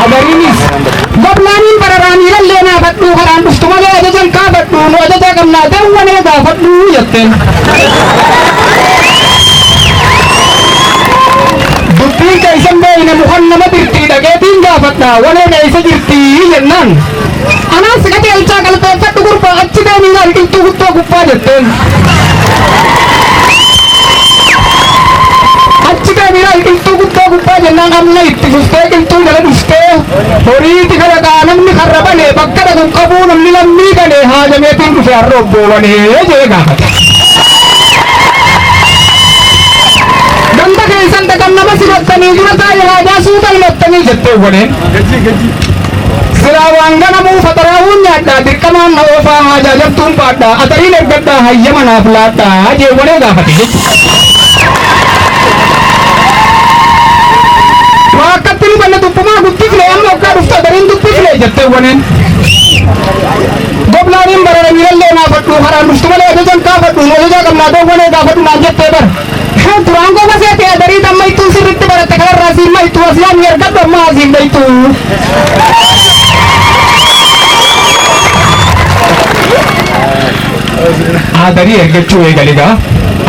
adarinis goblanin bararani lallena fadhu haran ustumale ajajan ka fadhu no ajaja kamna dawwane ga fadhu yatten dubbi ka isambe ina muhannama dirti dagetin ga fadha wane ga isa dirti yennan ana sagate alcha galte fadhu gurba achide ninga rikintu gutto guppa yatten achika mira ikintu gutto guppa yennan amna ittifuste ikintu dala duste horiiti kana namni kharrabane bakkada kun qabu namni lammi kane haajameetiin dhufe harrobboowwane jee gaafate ganda keessan dhaqan nama simattanii dura taa'e haajaa suuta himattanii jetteewwane silaa waan ganamuu fataraawuun nyaadhaa dirqamaan na oofaa haajaa jabtuun baadhaa atariin ergadhaa hayyama naaf laadhaa jeewwane gaafate akkatti nu banne dubbumaa dubbifne amma akka dhuftu adariin dubbifne jetteewwanen goblaaniin barara miilallee naafadhu haraan dhuftu malee ajajan kaafadhu ajaja qabnaa doowwanee gaafadhu naan jettee bar duraan goba seete adarii damma ittuu sirritti baratte kanarraa siimma ittuu asiyaan ni ergadhu amma asiif daytuu adarii ergachuu eegaligaa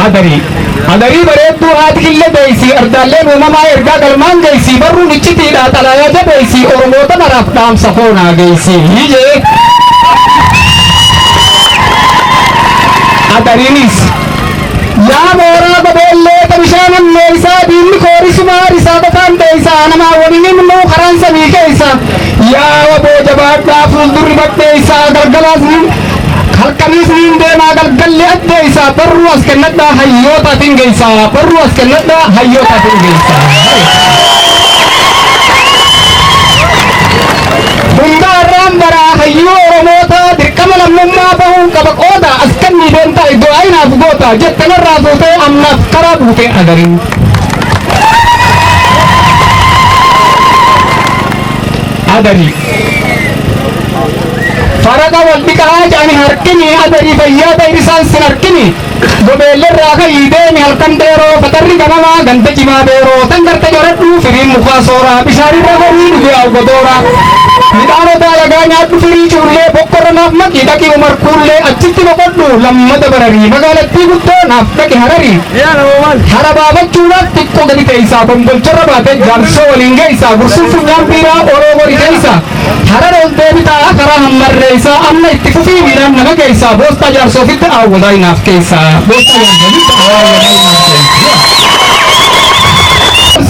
adarii bareedduu haati kille beeysi ardaalleen uumamaa ergaa galmaan geeysi barruun iccitiidha xalayaa jabeeysi oromoota maraaf dhaamsa hoonaa geeysi jee adariinis yaa mooraa gobeellee ta bishaanan meeysaa diinni koorisumaa risaa qofaan beeysaa namaa waliin immoo karaan samii keeysa yaa waboo jabaadhaa fuuldurri badheeysaa galgalaasni halkanis niin deemaa galgalli addeeysaa barruu as kennadhaa hayyootatiin geeysaa barruu as kennadhaa hayyootatiin geeysaa hundaa irraan baraa hayyuu oromoota dirqama lammummaa bahuu qaba qooda as kannii deemtaa iddoo ayinaaf goota jettanarraa fuutee amnaaf karaa buutee adariin adarii faraqa wal dhiqaa jaani harkini adarii fayyaa ta'e isaan sin harkini gobeellerraa ka'ii deemi halkan dheeroo fatarri ganamaa ganda cimaa beeroo tan garte joradhu firiin mukaa sooraa bishaanirra horii dhufe awwadoora midhaanota alagaa nyaadhu firii cuullee bokkorra naaf maqii dhaqii umarkuullee achitti boqodhu lammata bararii magaalattii guddoo naaf dhaqi hararii hara baafachuudhaaf xiqqoo gadi teeysaa bombolchorra baate jaarsoo waliin geeysaa gursuun funyaan biiraa oroo horii keeysa harara ol deebitaa karaa hammarreeysaa amma itti fufii miidhaan nama keeysaa boostaa jaarsoofitti awwadaa inaaf keeysaa boostaa jaarsoofitti awwadaa inaaf keeysaa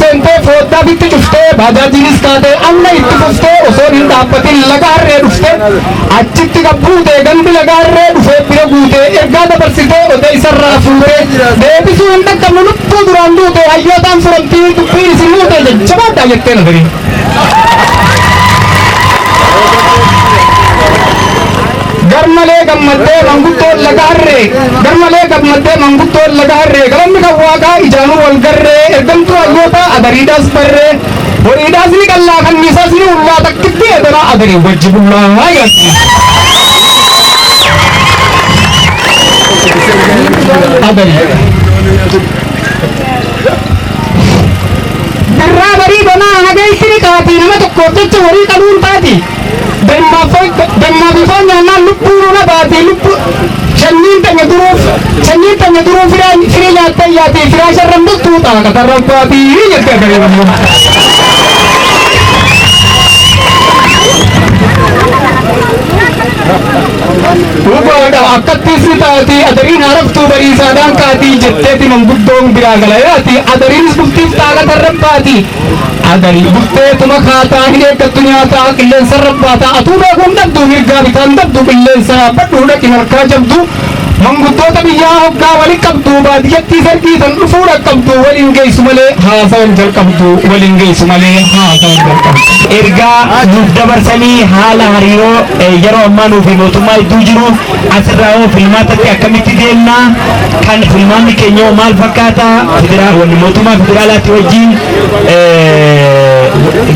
sentee fooddaa bitti cuftee baajaajiinis kaatee amma itti fuftee osoo hin dhaabbatin laga harree dhuftee achitti gabbuutee gandi laga harree dhufee bira guutee ergaa dabarsitee odee isarraa fuutee deebisuu hin dhaqqabnu lubbuu duraan duutee hayyootaan furamtii dubbiin isin muutee jajjabaadhaa jettee nagarii garmalee gammaddee manguddoon laga harree garmalee gammaddee manguddoon laga harree galanni kan waaqaa ijaanuu wal garree ergamtuu hayyoota adariidhaas barree horiidhaas ni qallaa kanniisaas ni ullaa takkitti edanaa adarii wajji bullaa jedhatti adarii birraa barii banaa nageessini qaatii nama tokkoof jecha horii qaluun taati dammaa fi foon nyaannaan lubbuu nuna baate lubbuu sanyiin tanya duruu firii nyaattee yaatee firaa sharran bultuu xaaqa tarran baatii jettee agaree dhugaadha akkattis ni taati adariin haraftuu bariisaadhaan kaatii jetteeti manguddoon biraa galayaati adariinis bultiif xaaqa tarran baati adarii bulteetuma kaataa hin eeggattu nyaataa qilleensa rabbaataa atuu beekuun dhabdu mirgaa bitaan dhabdu qilleensa badhuu dhaqi harkaa jabdu manguddoota biyyaa hoggaa wali qabdu baadiyyattii sargiisan dhufuu dhaqqabdu waliin geessu malee haasawan jalqabdu waliin geessu malee haasawan jalqabdu ergaa nuuf dabarsanii haala hariiroo yeroo ammaa nuuf mootummaa iddoo jiru asirraa hoo filmaatatti akkamitti deemnaa kan filmaanni keenya maal fakkaata mootummaa federaalaatti wajjin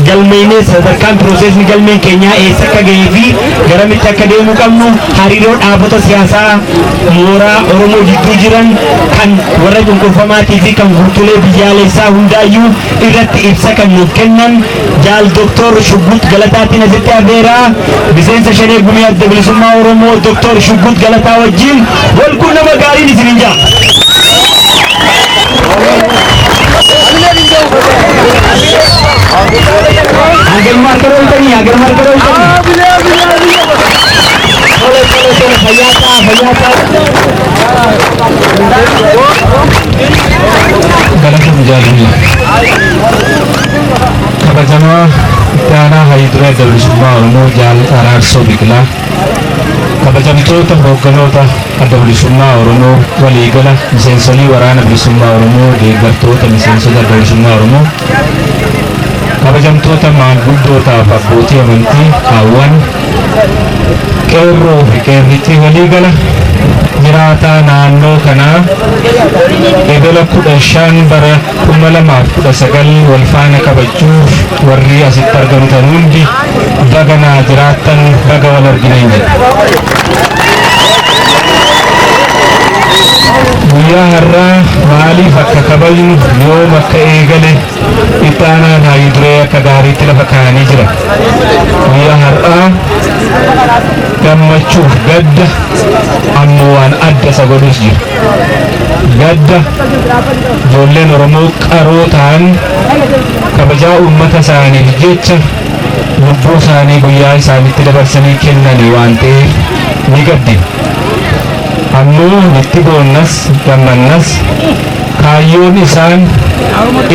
galmeenee sadarkaan piroosesni galmeen keenyaa eessa akka gahee fi garamitti akka deemuu qabnu hariiroo dhaabota siyaasaa mooraa Oromoo gidduu jiran kan warra cunqurfamaatii fi kan guutulee biyyaalessaa hundaayyuu irratti ibsa kan nuuf kennan jaal Doktor Shuggut Galataatiin asitti affeeraa miseensa shanee gumii adda bilisummaa Oromoo Doktor Shuggut Galataa wajjin wal quunnama gaariin isinin jaa. Agar marker utani. Sole, fayata. Galatun jaalala. Kabajamaa Ittaanaa Hayiduree Adda Bilisummaa Oromoo Jaal Araarsoo Biqilaa. Kabajamtoota hoogganoota Adda Bilisummaa Oromoo waliigala miseensolii waraana bilisummaa Oromoo deeggartoota miseensota Adda Bilisummaa Oromoo. Kabajamtoota maanguddootaaf abbootii amantii hawwan qeerroo fi qeerritii waliigala jiraataa naannoo kanaa eebila 15 bara 2019 wal faana kabajuuf warri asitti argamtan hundi baganaa jiraattan baga wal argineen jedha. Guyyaa har'aa maaliif akka kabajnu yoom akka eegale Ittaanaan Hayiduree akka gaariitti lafa kaa'anii jira. Guyyaa har'aa gammachuuf gadda ammoo waan adda isa godhus jira. Gadda ijoolleen Oromoo qaroo ta'an kabajaa uummata isaaniif jecha lubbuu isaanii guyyaa isaanitti dabarsanii kennanii waan ta'eef ni gaddina. Ammoo itti boonnas gammannas kaayyoon isaan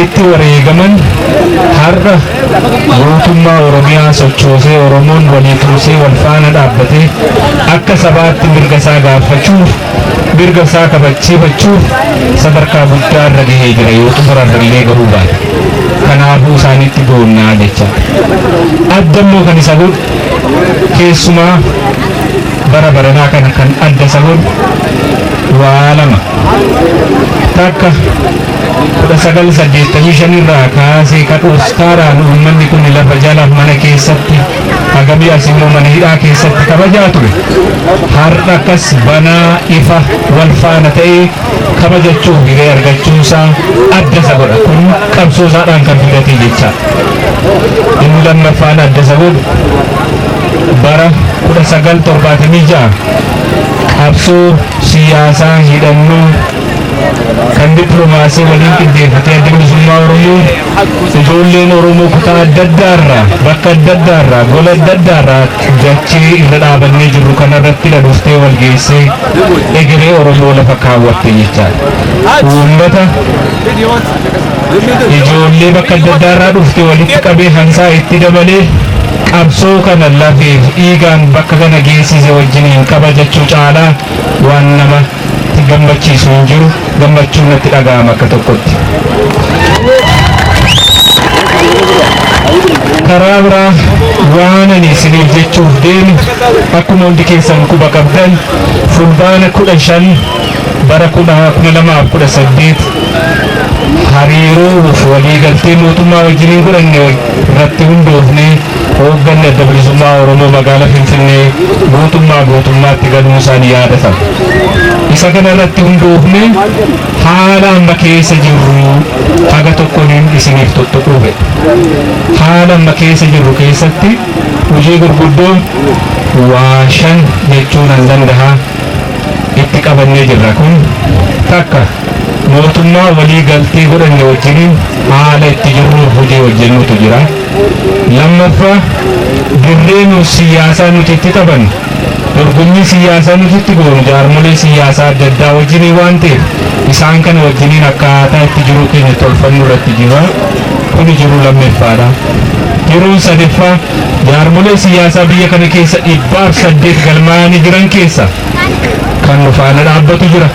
itti wareegaman har'a mootummaa Oromiyaa sochoosee Oromoon walii tuusee wal faana dhaabbatee akka sabaatti mirga isaa gaafachuuf mirga isaa kabachiifachuuf sadarkaa guddaa irra gahee jira yoo xumurarrallee garuu baate. Kanaafuu isaanitti boonnaa jecha. Addammoo kan isa godhu keessumaa bara baranaa kana kan adda isa godhu waa lama. Takka 1985 irraa kaasee kadhoostaadhaan uummanni kun lafa jala mana keessatti hagamii asimmoo mana hidhaa keessatti kabajaa ture. Har'a akkas banaa ifa wal faana ta'ee kabajachuuf hiree argachuusaa adda isa godha. Kun qabsoosaadhaan kan fidate jecha. Inni lammaffaan adda isa godhu bara 1976 qabsoo siyaasaa hidhannoo kan dippiloomaasii waliin qindeeffatee Adda Bilisummaa Oromoo ijoolleen Oromoo kutaa adda addaarraa bakka adda addaarraa gola adda addaarraa dachee irra dhaabannee jirru kanarratti dhuftee wal geessee egeree Oromoo lafa kaawwatte jechaadha. Uummata ijoollee bakka adda addaarraa dhuftee walitti qabee hansaa itti dabalee qabsoo kana lafeef dhiigaan bakka kana geessise wajjiniin kabajachuu caalaa waan nama gammachiisu hin jiru. Gammachuun natti dhaga'ama akka tokkotti. Karaa biraa waan ani isiniif jechuuf deemu akkuma hundi keessan quba qabdan fulbaana 15 bara 2018 hariiroo waliigaltee mootummaa wajjiniin godhanne irratti hundoofnee hoogganni Adda Bilisummaa Oromoo magaalaa Finfinnee guutummaatti galuun isaanii yaadatama. Isa kana irratti hundoofne haala amma keessa jirru haga tokkoon isiniif tuttuquu fedha. Haala amma keessa jirru keessatti hojii gurguddoo waa 5 jechuun an danda'a itti qabannee jirra. Kun takka mootummaa walii galtee godhanne wajjiniin haala itti jirru hojii hojjennutu jira. Lammaffaa dirreen siyaasaa nuti itti taphannu dorgommii siyaasaa nuti itti goonu jaarmolee siyaasaa adda addaa wajjiniin waan ta'eef isaan kana wajjiniin akkaataa itti jiru keenya tolfannu irratti jira. Kuni jiru lammaffaadha. Yeroo sadaffaa jaarmolee siyaasaa biyya kana keessa 800 galmaa'anii jiran keessa kan nu faana dhaabbatu jira,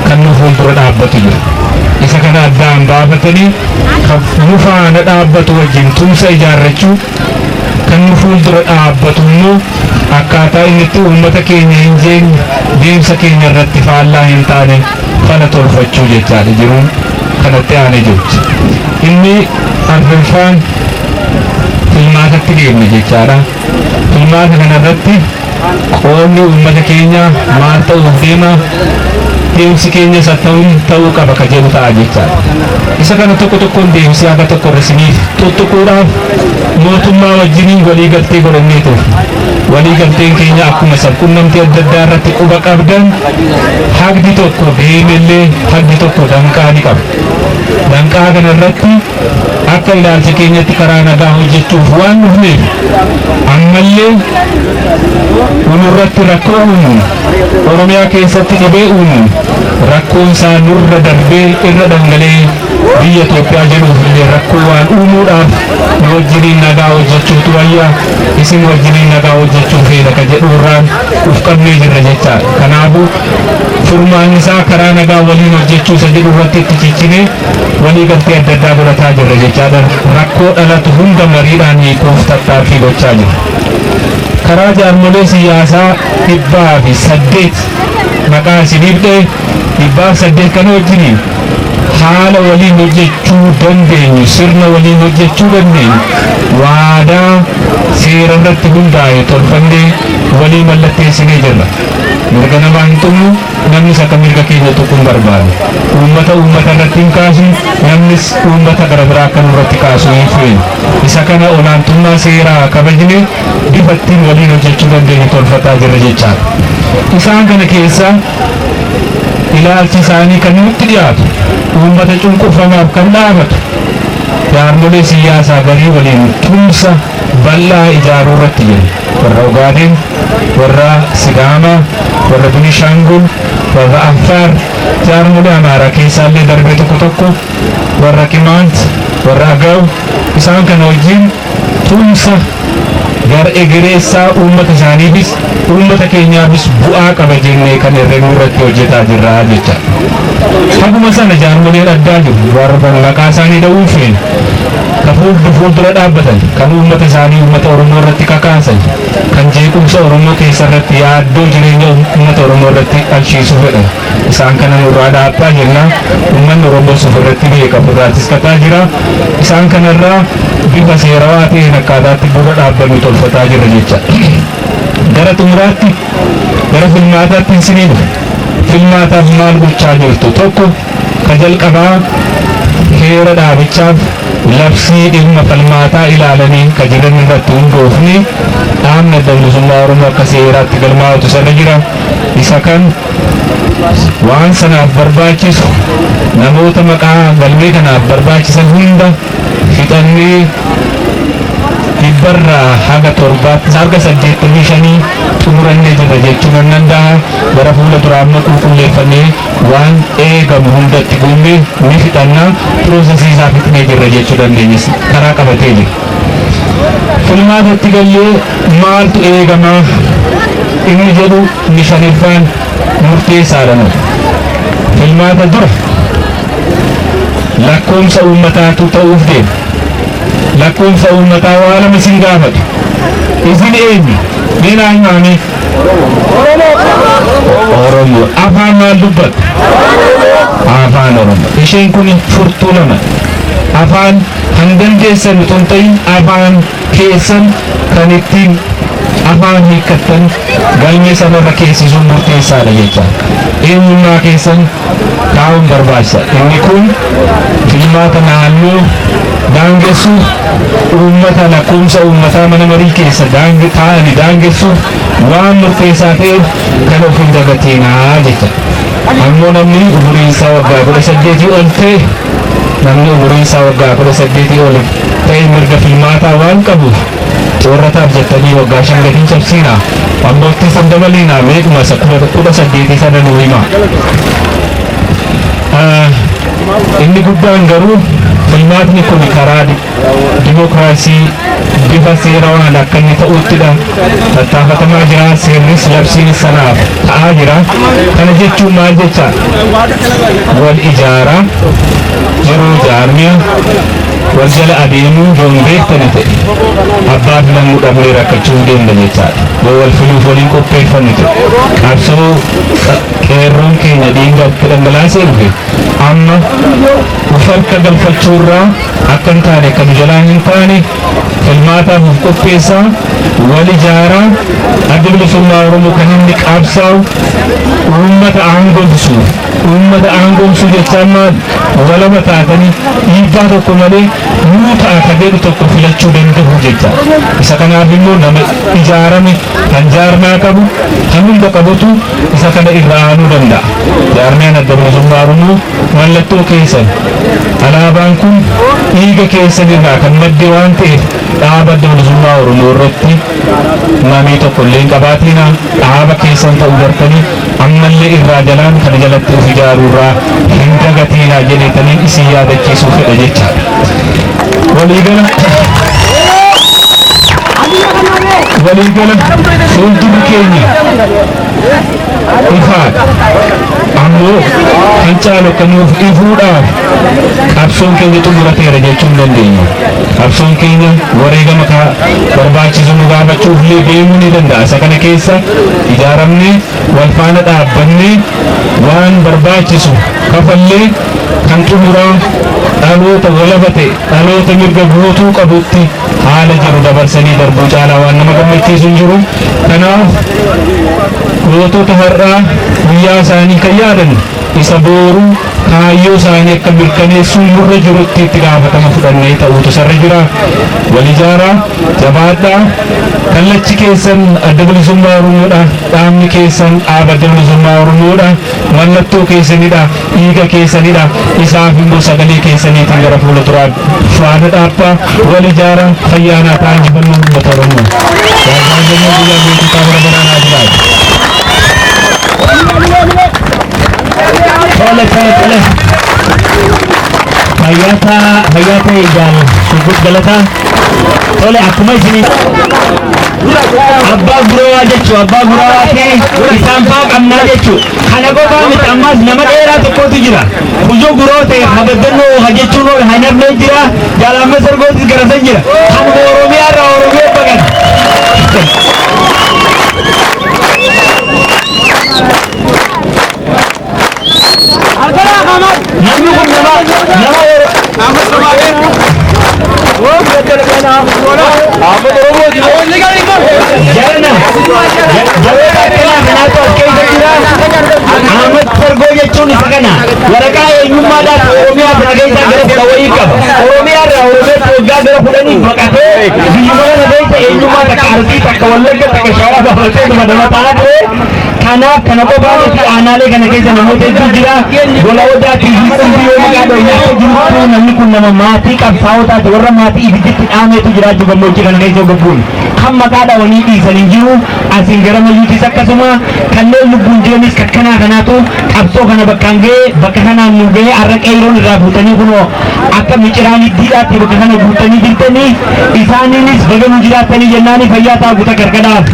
kan nu fuuldura dhaabbatu jira. Isa kana addaan baafatanii kan nu faana dhaabbatu wajjin tumsa ijaarrachuu, kan nu fuuldura dhaabbatu immoo akkaataa inni itti uummata keenya hin jeenye deemsa keenya irratti faallaa hin taane kana tolfachuu jechaadha. Jiruun kanatti aanee jirti. Inni arfaffaan filmaatatti deemne jechaadha. Filmaata kanarratti qoonni uummata keenya maal ta'uuf deema, deemsi keenya isa ta'uu qaba ka jedhu ta'a jechaadha. Isa kana tokko tokkoon deemsi haga tokko risiniif tuttuquudhaaf mootummaa wajjiniin walii galtee godhannee ture. Walii galteen keenya akkuma sabquunnamtii adda addaa irratti quba qabdan hagdi tokko deemellee hagdi tokko danqaa ni qaba. Danqaa kana irratti akka ilaalcha keenyatti karaa nagaa hojjechuuf waan dhufneef ammallee nurratti rakkoo uumu Oromiyaa keessatti dhibee uumu rakkoon isaa nurra darbee irra dhangalee biyya Itoophiyaa jedhuuf illee rakkoo waan uumuudhaaf nu wajjiniin nagaa hojjechuutu wayya, isin wajjiniin nagaa hojjechuu feena ka jedhuurraan uf qabnee jirra jechaadha. Kanaafuu furmaan isaa karaa nagaa waliin hojjechuu isa jedhu irratti itti ciccine walii galtee adda addaa godhataa jirra jechaadha. Rakkoo dhalatu hunda mariidhaan hiikuuf tattaaffii gochaa jirra. Karaa jaarmolee siyaasaa 108 maqaa isiniif dhee 108 kana wajjiniin haala waliin hojjechuu dandeenyu, sirna waliin hojjechuu dandeenyu waadaa seera irratti hundaa'e tolfannee walii mallatteessinee jirra. Mirga namaa hin tuqnu, namnis akka mirga keenya tuquun barbaadu. Uummata irratti hin kaasu, namnis uummata gara biraa akka nurratti kaasu hin feenu. Isa kana olaantummaa seeraa kabajne bifa ittiin waliin hojjechuu dandeenyu tolfataa jirra jechaadha. Isaan kana keessa ilaalchi isaanii kan nutti dhiyaatu uummata cunqurfamaaf kan dhaabatu jaarmolee siyaasaa garii waliin tumsa bal'aa ijaaruu irratti jiru. Warra Ogaaden, warra Sidaamaa, warra Benishangul, warra Affaar, jaarmolee Amaaraa keessaallee darbee tokko tokko, warra Qimaant, warra Agaw, isaan kana wajjin tumsa gara egereessaa uummata isaaniifis uummata keenyaafis bu'aa qaba jennee kan herreguu irratti hojjetaa jirra jecha. Haguma sana jaarmoleen addaa jiru warra maqaa isaanii dha'uu feene kan fuuldura dhaabbatan kan uummata isaanii uummata Oromoo irratti kakaasan kan jeequmsa Oromoo keessa irratti yaaddoo jireenya uummata Oromoo irratti dhalchiisuu fedhan. Isaan kana nurraa dhaabaa jenna. Uummanni Oromoo ofirratti beeka, ofirraattis kataa jira. Isaan kanarraa bifa seerawaa ta'een akkaataatti dura dhaabbannu tolfataa jirra jecha. Gara xumuraatti gara filmaataatti isinii dhufe. Filmaataaf maal gochaa jirtu? Tokko ka jalqabaa heera dhaabichaaf labsii dhimma falmaataa ilaalanii ka jiran irratti hundoofne dhaabni adda bilisummaa Oromoo akka seeraatti galmaa'utu sana jira. Isa kan waan sanaaf barbaachisu namoota maqaa galmee kanaaf barbaachisan hunda fixannee 100 haga 85 xumurannee jirra jechuun nan danda'a. Gara fuula duraa amma qulqulleeffannee waan eegamu hundatti guunnee ni fixannaa, piroosesii isaa fixnee jirra jechuu dandeenyes karaa qabatee jira. Filmaatatti gallee maaltu eegama inni jedhu inni shaniffaan murteessaadha. Filmaata dura lakkoomsa uummataatu ta'uuf deema. Lakkoomsa uummataa waa lama isin gaafatu. Isin eenyu? Diinaa himaanii? Oromoo. Afaan maal dubbatu? Afaan Oromoo. Isheen kun furtuu lama. Afaan hangan keessan utuu hin ta'in afaan keessan kan ittiin afaan hiikkattan galmee sanarra keessisuun murteessaadha jecha. Eenyummaa keessan kaa'uun barbaachisa. Inni kun filmaata naannoo daangessuuf uummata lakkoomsa uummataa mana marii keessa taa'anii daangessuuf waan murteessaa ta'eef kan of hin dagatinaa jecha. Ammoo namni umuriin isaa waggaa 18 ol ta'e namni umuriin isaa waggaa 18 ol ta'e mirga filmaataa waan qabuuf warrataaf jettanii waggaa 5 gadi cabsiinaa waggoottii san dabaliinaa meequma 18 sana nuu himaa. Inni guddaan garuu filmaatni kun karaa dimokiraasii bifa seerawaan akka inni ta'uttidha tattaafatamaa jira. Seerris labsiin sanaaf ta'aa jira. Kana jechuun maal jecha wal ijaaraa yeroo jaarmiya wal jala adeemuu yoo hin beektani ta'e abbaa filannuu dhabnee rakkachuu deemna jechaadha. Yoo wal filuuf waliin qopheeffannu ta'e qabsoo qeerroon keenya dhiiga itti dhangalaasee dhufe amma uf harka galfachuurraa akka hin taane kan jalaa hin taane filmaataaf of qopheessaa wal ijaaraa adda bilisummaa Oromoo kan inni qabsaa'u uummata aangomsu jechaan maal walaba taatanii dhiibbaa tokko malee nuu ta'a ka jedhu tokko filachuu danda'u jecha isa kanaaf immoo nama ijaarame kan jaarmaa qabu kan hunda qabutu isa kana irraa aanuu danda'a. Jaarmiyaan adda bilisummaa Oromoo mallattoo keessan alaabaan kun dhiiga keessan irraa kan madde waan ta'eef dhaaba adda bilisummaa Oromoo irratti mamii tokko illee hin qabaatina dhaaba keessan ta'uu bartanii ammallee irraa jalaan kana jalatti of ijaaruurraa hin dagatiinaa jedhetanii isin yaadachiisuu fedha jechaadha. Waliigala fuuldurri keenya ifaadha. Ammoo kan caalu kan nuuf ifuudhaaf qabsoon keenya xumurateera jechuu hin dandeenyu. Qabsoon keenya wareegama barbaachisu nu gaafachuuf illee deemuu ni danda'a. Isa kana keessa ijaaramnee wal faana dhaabbannee waan barbaachisu kafallee kan xumuraa dhaloota walaba ta'e dhaloota mirga guutuu qabutti haala jiru dabarsanii darbuu caalaa waan nama gammachiisu hin jiru. Kanaaf gootota har'aa guyyaa isaanii kan yaadan isa booru kaayyoo isaanii akka mirkaneessuu nurra jirutti itti gaafatama fudhannee ta'uutu sarra jira. Wal ijaaraa jabaadhaa kallachi keessan adda bilisummaa Oromoodha. Dhaabni keessan dhaaba adda bilisummaa Oromoodha. Mallattoo keessanidha. Dhiiga keessanidha. Isaaf immoo sagalee keessaniitiin gara fuula duraa faana dhaabbaa wal ijaaraa fayyaanaa ta'aa injifannoo uummata Oromoo. Jaajajamuu guyyaa beekumsaa bara baraanaa jiraatu. Tole. Fayyata ijaan sugut galata. Tole akkuma isin abbaa guroo fi isaan faa qabnaa jechuu kana qofaa miti ammas nama dheeraa tokkotu jira. Kujoo guroo ta'e habaddannoo jechuun hanafnee jira. Jaalama sargootis garasan jira. Kan Oromiyaa irraa Oromiyaa baqata. Namni kun nama Ahmad Sargoo jechuun isa kana waraqaa eenyummaadhaaf Oromiyaa bira keessa gara fudha wayii qaba. Oromiyaa irraa Oromiyaatti waggaa gara fudhanii baqatee biyyuma kana keessa eenyummaa takka Arsii takka Wallagga takka Shawaa bafatee nama ta'aa ture. Kanaaf kana qofaa miti aanaalee kana keessa namoota hedduu jira. Gola Odaatii fi Qumbii maqaa dhoofnaa akka jirutti namni kun nama maatii qabsaa'otaati warra maatii ibidditti dhaameetu jiraachuu gammoojjii kana keessa gobbuun. Kan maqaa dhawanii dhiisan hin jiru asiin gara mayyuutis akkasuma kanneen lubbuun jiranis kakkanaa kanaatu qabsoo kana bakkaan ga'ee bakka kanaan nu ga'ee har'a qeeroon irraa fuutanii kunoo akka miciraan iddiidhaatti bakka kana guutanii jirtanii isaaniinis baga nu jiraattanii jennaanii fayyaa ta'aa guuta gargadhaaf.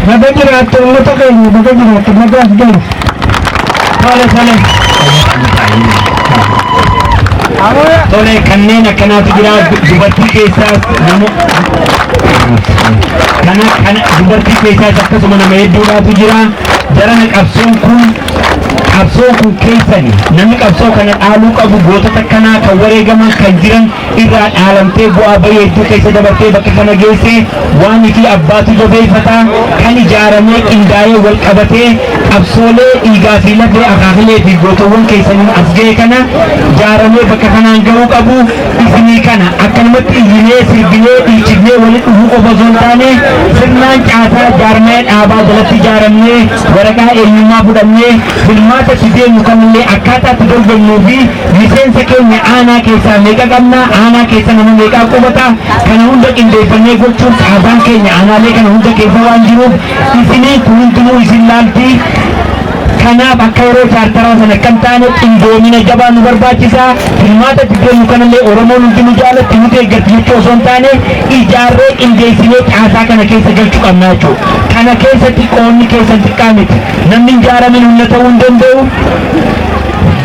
Baga jiraattu uummata keenya baga jiraattu nagaas galu. Tole kanneen akkanaatu jira dubartii keessaas dubartii keessaas akkasuma nama hedduudhaatu jira. Jarana qabsoon kun keessani namni qabsoo kana dhaaluu qabu gootota kanaa kan wareegaman kan jiran irraa dhaalamtee bu'aa bahii hedduu keessa dabartee bakka kana geesse waan itti abbaatu jabeeffataa kan ijaaramee qindaa'ee wal qabatee qabsoolee dhiigaa fi lafee akaakilee fi gootowwan keessaniin as ga'e kana ijaaramee bakka kanaan ga'uu qabu. Isinii kana akkanumatti iyyinee sirbinee dhiichifnee walitti dhufuu qofa osoo hin taane sirnaan caasaa jaarmee dhaabaa jalatti ijaaramnee waraqaa eenyummaa fudhannee filmaata deemu kanillee akkaataatti dorgomnuu fi miseensa keenya aanaa keessaa meeqa qabna aanaa keessa nama meeqaa qubata kana hunda qindeeffannee gochuun caasaan keenya aanaalee kana hunda keessa waan jiruuf isinii kun hundinuu isin laalti. Kanaaf akka yeroo chaartaraa sana kan taane qindoomina jabaa nu barbaachisaa. Filmaata deemu kanallee Oromoon hundinuu jaalatti nuti eeggatti jechuu osoo hin taane ijaarree qindeessinee caasaa kana keessa galchuu qabna jechuudha. Kana keessatti qoonni keessan xiqqaa miti. Namni ijaaramin humna ta'uu hin danda'u.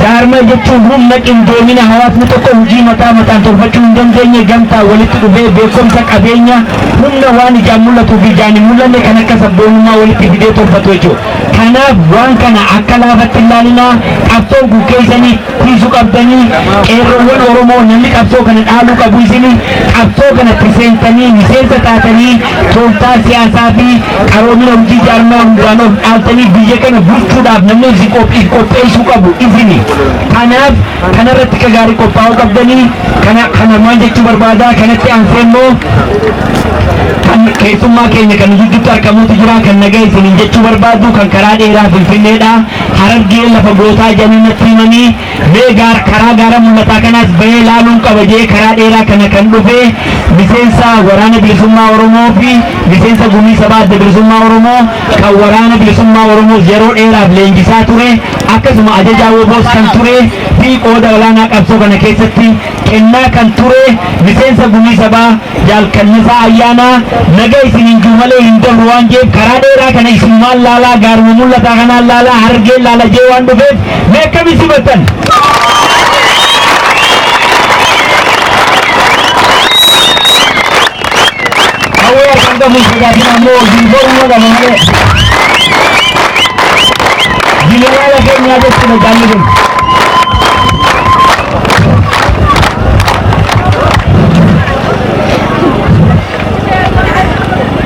jaarmaa jechuun humna qindoomina hawaasni tokko hojii mataan tolfachuu hin dandeenye gamtaa walitti dhufee beekumsa qabeenya humna waan ijaan mul'atuu fi ijaan hin mul'anne kan akka sabboonummaa walitti fidee tolfatu jechuudha. Kanaaf waan kana akka laafatti ilaalinaa qabsoo guggeessanii tiisuu qabdanii qeerroowwan Oromoo namni qabsoo kana dhaaluu qabu isinii qabsoo kanatti seentanii miseensa taatanii tooftaa siyaasaa fi qaroomina hojii jaarmaa hundaan of dhaaltanii biyya kana bulchuudhaaf namni isin qopheessuu qabu isinii. Kanaaf kanarratti akka gaarii qophaa'uu qabdanii kana maal jechuu barbaadaa kanatti aansee immoo kan keessummaa keenya kan gidduutti argamuutu jira kan nagaa isiniin jechuu barbaadu kan karaa dheeraa Finfinneedha Harargee lafa gootaa jedhanii natti himanii mee karaa gaara mul'ataa kanaas bahee laaluun qaba jee karaa dheeraa kana kan dhufe miseensa waraana bilisummaa Oromoo fi miseensa gumii sabaa adda bilisummaa Oromoo kan waraana bilisummaa Oromoo yeroo dheeraaf leenjisaa ture akkasuma ajajaa WBOs kan ture fi qooda olaanaa qabsoo kana keessatti kennaa kan ture miseensa gumii sabaa jaalkannisaa ayyaanaa nagaa isiniin juumalee hin dabru waan jeef karaa dheeraa kana isin maal laalaa gaaruma mul'ataa kanaan laalaa Harargeen laala jee waan dhufeef mee akkami sibattan hawwee argan qabu sagaatiin ammoo jilbooruma qaba malee jilalaala keenyaa jechuudha jaalladhu.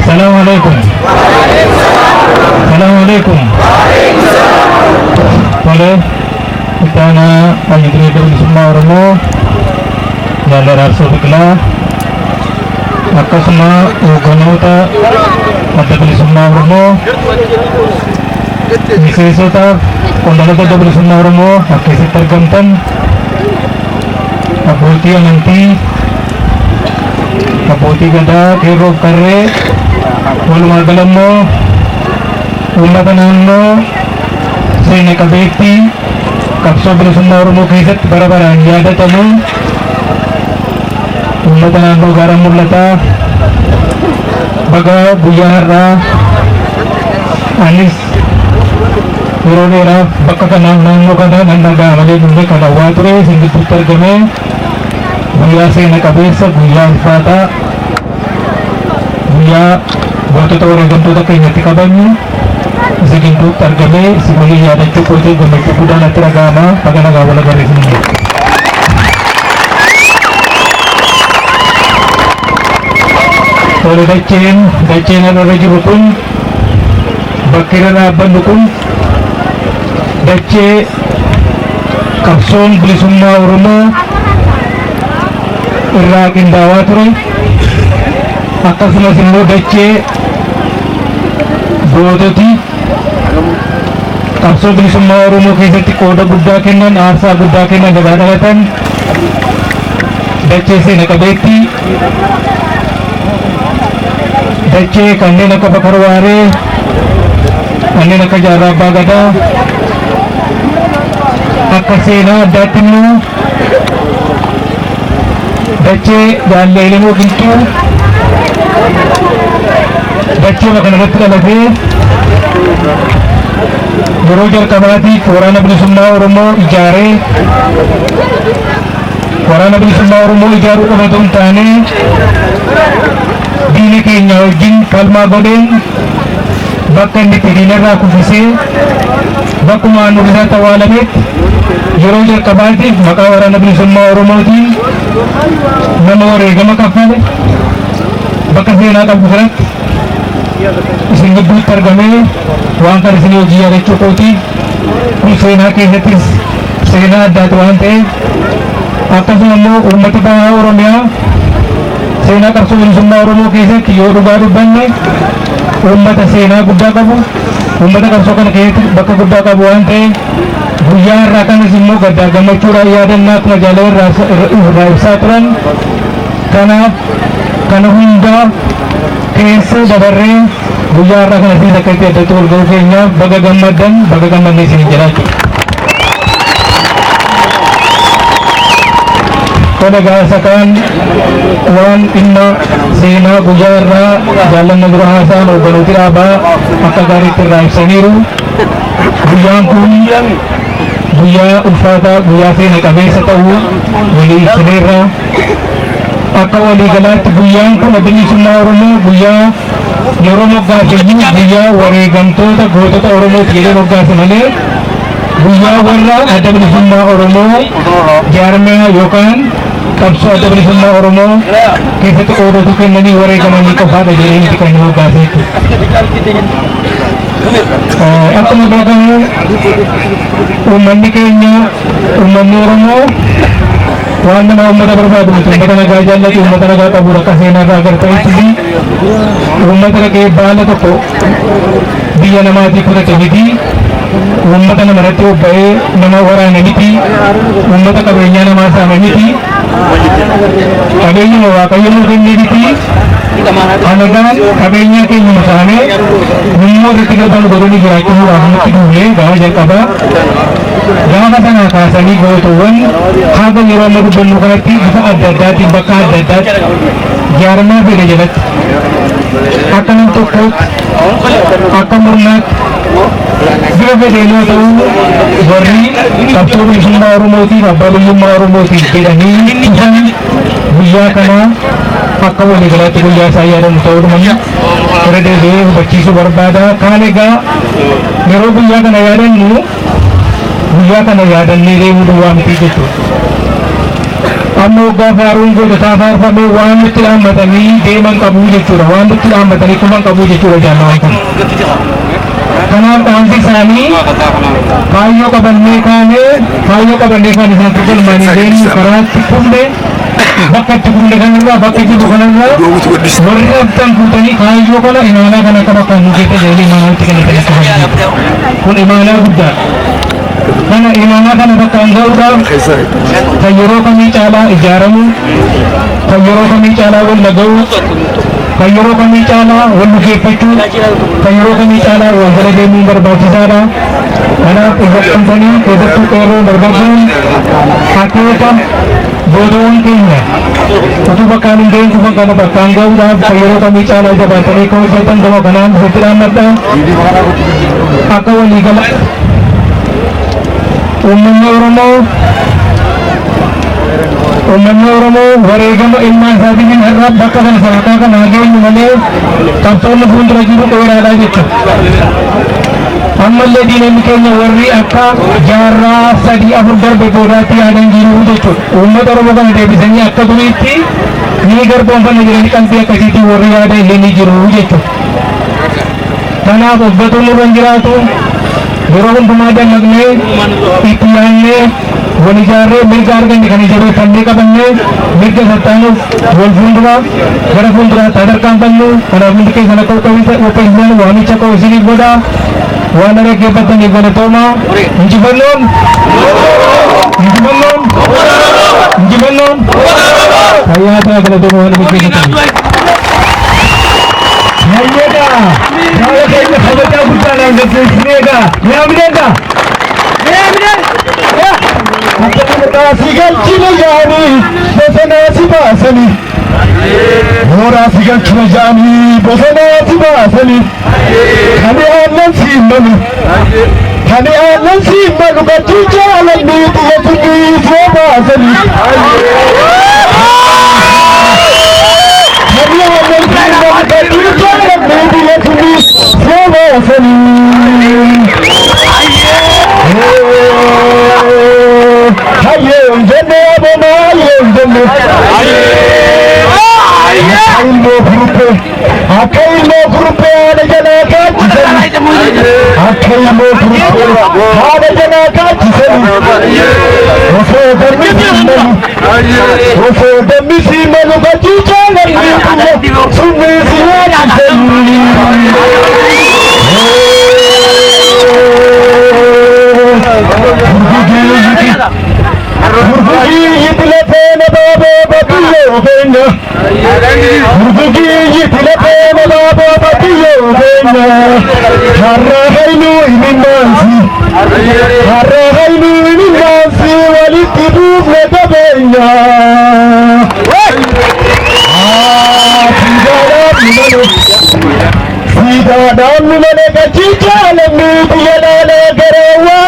Assalamualaikum. Assalamualaikum. Boleh kita nak ajri dari semua Oromo dan Rasul Bikla. Maka semua ugonota ada dari semua Oromo. Misesota kondala ada dari semua Oromo. Akhir tergantung. Abuti yang nanti. Abuti kada kero karre. Walau dalam mo, umatan mo, saya nak kabeti, kapsul bersama Oromo kisah bara-bara yang ada tamu, umatan mo garam mulata, baga buyara, anis, urunera, baka kanang mo kada nandaga malay nunde kada watre, singit putar kami, buya saya nak kabesa, buya fata, buya waktu itu orang gantu tak ingat kabarnya, segintu tergame, sebelum ada cukup itu gome cukup dan teragama, pada negara negara ini. Kalau dacen ada lagi rukun, bakirana bandukun, dace kapson beli semua Oromo, irakin dawature. Atas masih mau dace bodoh kapsul beli semua Oromo kisah koda buddha kenan asa buddha kenan jaga-jagatan dace se nakabeti dace kande nakabakarware kande nakajara bagada akasena datinu dace jalelemu gitu बच्चे makan betul lagi. Berojar kabati, orang nabi semua Oromo ijare, orang nabi semua Oromo ijaru orang tani. Dini kenya jin kalma godeng, bahkan di tidinera kufise, bakuma nurza tawalamit. Berojar kabati, maka orang nabi semua Oromo di, nama orang agama kafir. Bakal dia nak bukan, sehingga bukan kami, wang kali sini uji ada cukupi, usai ke hetis, sehingga ada tuan teh, atas nama umat kita Oromia, sehingga kapsul semua Oromo kisah kiyo baru banyak, umat sehingga budak kamu, umat kapsul ke hetis, bakal budak kamu ante, buyar rakan semua kada agama curah ya dan nak ngajalur rasa terang, karena hingga kesa dabare buyar rakan sini dekat ada tur gokenya bagagam dan bagagam di sini jelaki. Kada gasakan wan inna sena buyara jalan negara hasan ubanutiraba maka gari terai seniru buyang kunyang guyyaa ulfaataa guyyaa seena qabeessa ta'uu walii ibsineerra. Akka waliigalaatti guyyaan kun bilisummaa Oromoo guyyaa yeroo moggaafeyyuu guyyaa wareegamtoota gootota Oromooti jedhee moggaase malee guyyaa warra adda bilisummaa Oromoo jaarmiyaa yookaan qabsoo adda bilisummaa Oromoo keessatti qooda kennanii wareegamanii qofaadha jedhee miti kan moggaase. Akkuma beekamu uummanni keenya uummanni Oromoo waan nama uummata barbaadu miti uummata nagaa jaallatu uummata nagaa qabu akka seenaa irraa agartanitti uummata dhaqee baala tokko biyya namaatii fudhate miti uummata nama irratti bobba'ee nama waraane miti uummata qabeenyaa namaa saame miti qabeenyuma waaqayyo nu kenne miti alagaan qabeenyaa keenya saame immoo irratti galban godhanii jiraachuudhaaf nutti duule gaafa jalqabaa gaafa sana kaasanii gootuuwwan haga yeroo amma dubbannu kanatti bifa adda addaatiin bakka adda addaatti jaarmaa fedhe jalatti akka nam tokkootti akka murnaatti bifa fedheenoo ta'uu warri qabsoo bilisummaa Oromootiif abbaa bilisummaa Oromootiif jedhanii dhufan guyyaa kanaa akka waliigalaatti guyyaa isaa yaadamu ta'uudhuman irra deebi'ee hubachiisuu barbaada. Kaan egaa yeroo guyyaa kana yaadannu guyyaa kana yaadannee deemuu duwwaa miti jechuudha. Amma waggaa faaruun goototaa faarfamee waan nutti dhaammatanii deeman qabuu jechuudha. Waan nutti dhaammatanii kufan qabuu jechuudha jaallawwan kun. Kanaaf dhaamsi isaanii kaayyoo qabannee kaanee kaayyoo qabannee kaan isaan tuqulmaanii deemnu karaatti kufne bakka itti kufne kanarraa bakka itti bukanarraa warri dhabdan fuutanii kaayyoo kana imaanaa kana akka bakka nu keessa jedhanii imaanaatti kennatan akka fayyadamu. Kun imaanaa guddaadha. Kana imaanaa kana bakka ga'uudhaaf kan yeroo kamii caalaa ijaaramu kan yeroo kamii caalaa wal dhaga'u kan yeroo kamii caalaa wal dhugeeffachuu kan yeroo kamii caalaa wal jala deemuun barbaachisaadha. Kanaaf irrattamtanii keessattuu qeerroo dargaggoon akeeka boodawwan keenya utuu bakkaan hin ga'in kufan kana bakkaan ga'uudhaaf kan yeroo kamii caalaa jabaatanii akka hojjetan gama kanaan isatti dhaammadha. Akka waliigala uummanni Oromoo wareegama ilmaan isaatiin har'a bakka kana sadarkaa kana geenyu malee qabsoonni fuuldura jiru dheeraadha jechuudha. Ammallee diinonni keenya warri akka jaarraa 3-4 darbe boodaatti yaadan jiru jechuudha. Uummata Oromoo kana deebisanii akka duriitti ni garboomfanna jedhanii qalbii akkasiitiin warri yaada illee ni jiru jechuudha. Kanaaf uffatuun nurra hin jiraatu. Yeroo hundumaa dammaqnee itti yaadnee wal ijaarree mirga arganne kan jabeeffannee qabannee mirga sattaanuuf wal fuulduraa gara fuulduraatti sadarkaanfannu. Kanaaf hundi keessan akka qopheessan waamicha koo isiniif godha. Waan dhaggeeffataniif galatoomaa. Injifannoon fayyaa ta'aa galatoomaa waan dhaggeeffataniif. Hayyada saala keenya kabajaa guddaadhaan gaggeessineega yaamneega si galchina jaanii bosonaa si baasanii mooraa si galchina jaanii bosonaa si baasanii kan aannan si malu gatii jaalannii xiyya sunii soo baasanii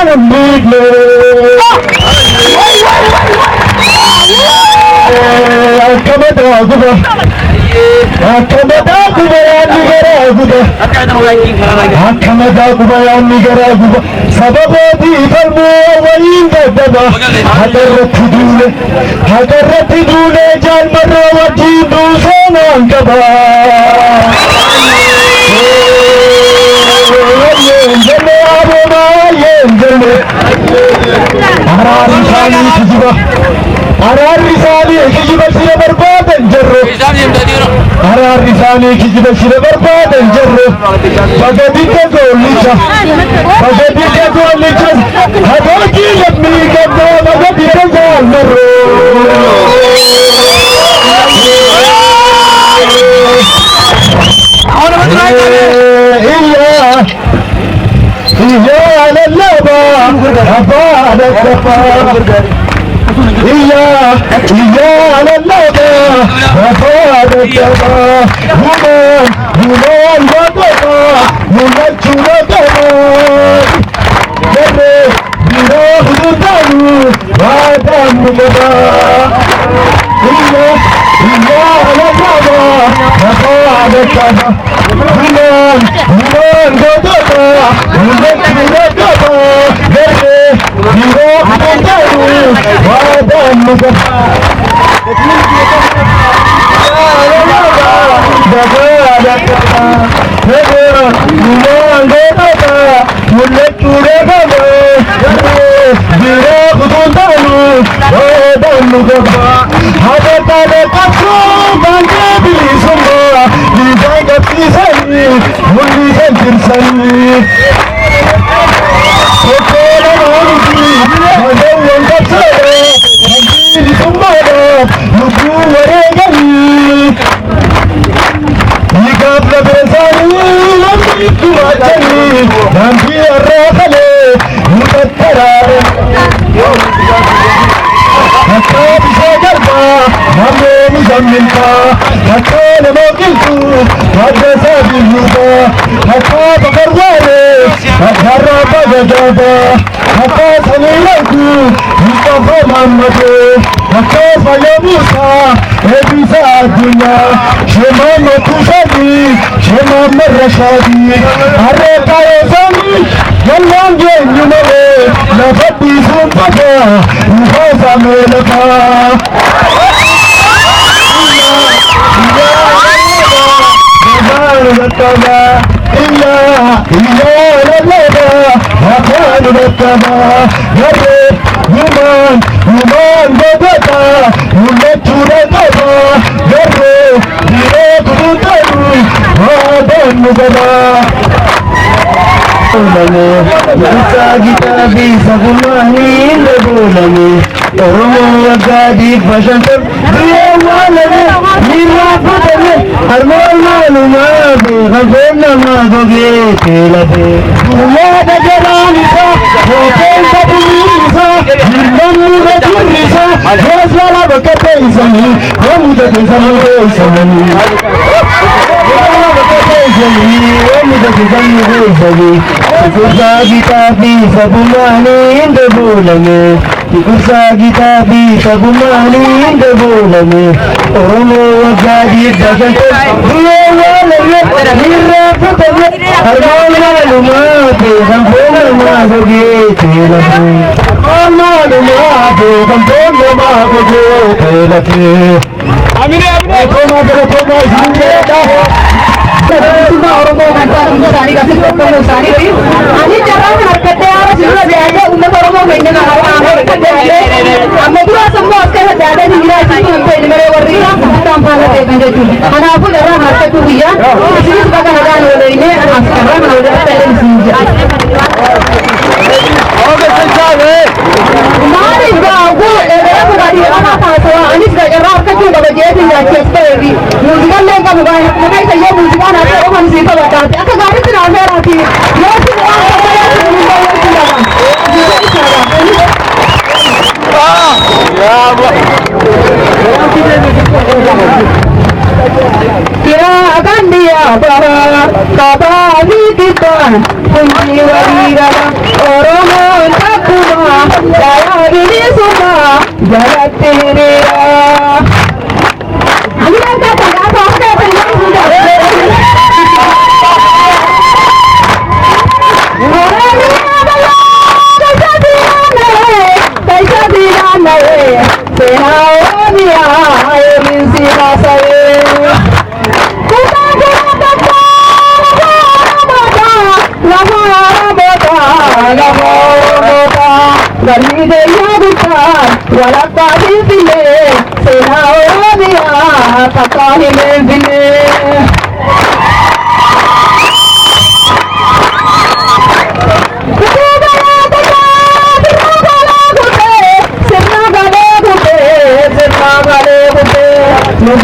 Don't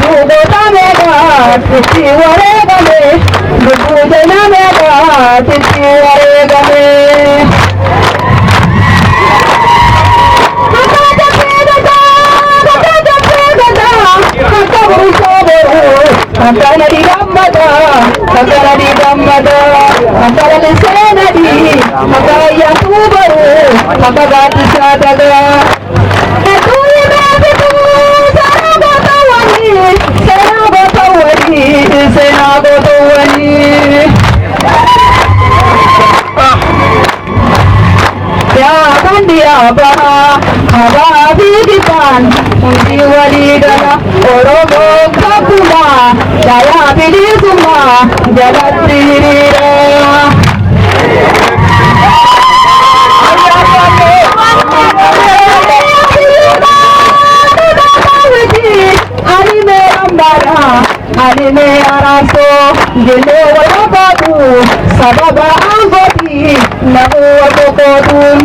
Lubbuudota meeqaatti wareegame lubbuu jala meeqaatti wareegame. Akkana di gammada, akkana di gammada, akkana di seenadi, akka ayyaatu baru, akka gaaddisa daga. Etuuni beebitu seenaa gootawwani, seenaa gootawwani, seenaa gootawwani. Yaa kandi abaha, abaa fi kibbaan, hundi walii gala, Oromoo kakkuma, daayaa bilisummaa jalatti hiriira. Anime ambara, anime araso, jelo wayababu, sababa angoti, nahu wakokodum.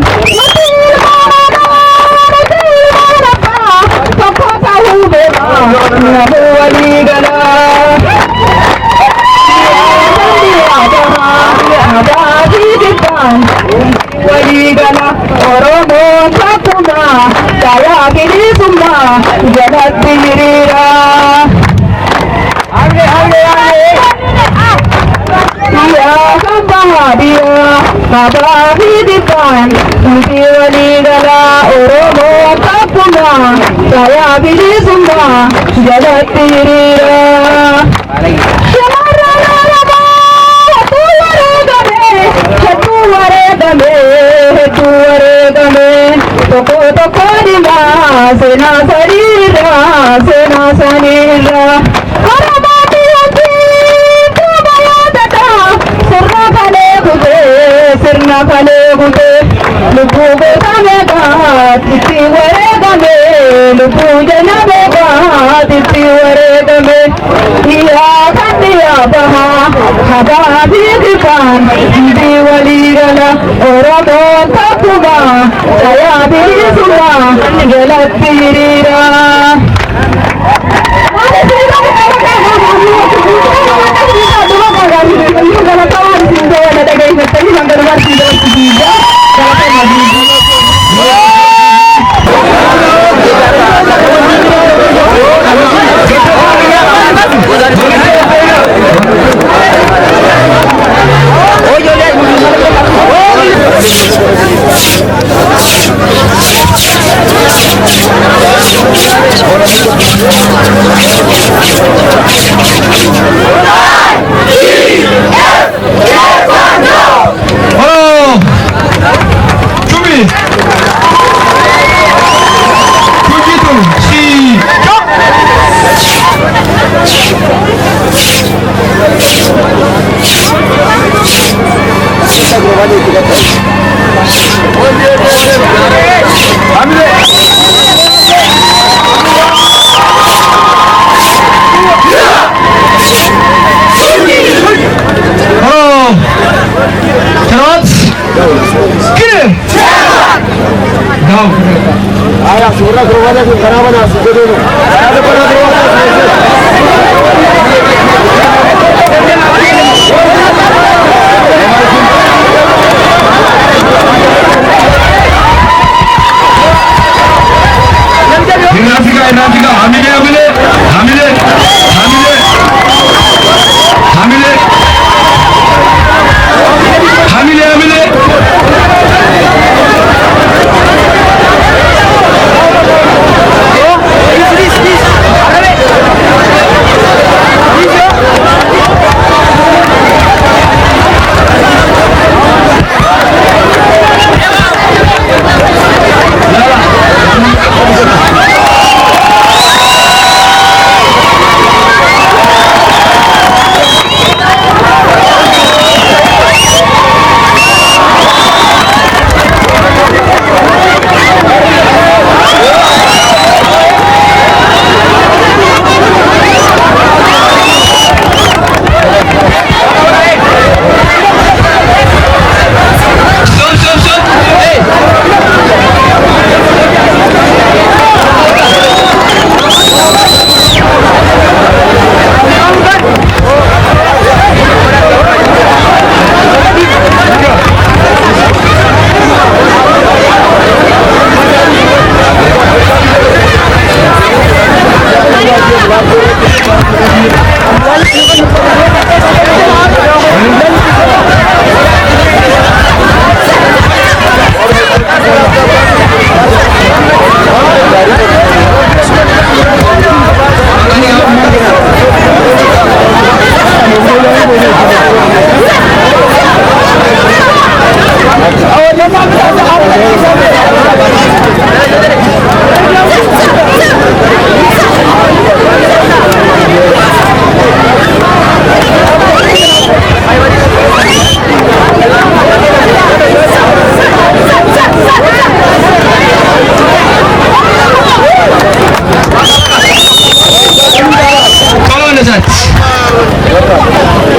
Nahu waligala. Waligala, Oromoo kakkuma, daayaa bilisummaa jalatti hiriira. Yaa kan bahaadiyaa, abaa fi dibbaan, hundi waligala, Oromoo kakkuma, daayaa bilisummaa jalatti hiriira. Shamarran Oromoo hedduu wareegame, tokko tokko dhimaa seenaa saniirra. Oromoo biyyattii duuba yaadata, sirna kalee kutee, lubbuu goota meeqaatti wareegame, lubbuu jala meeqaatti wareegame. Yaa kan yaabaha, habaa fi kibbaan, hundi walii gala, Oromoo kakkuma, daayaa bilisummaa jalatti hiriira.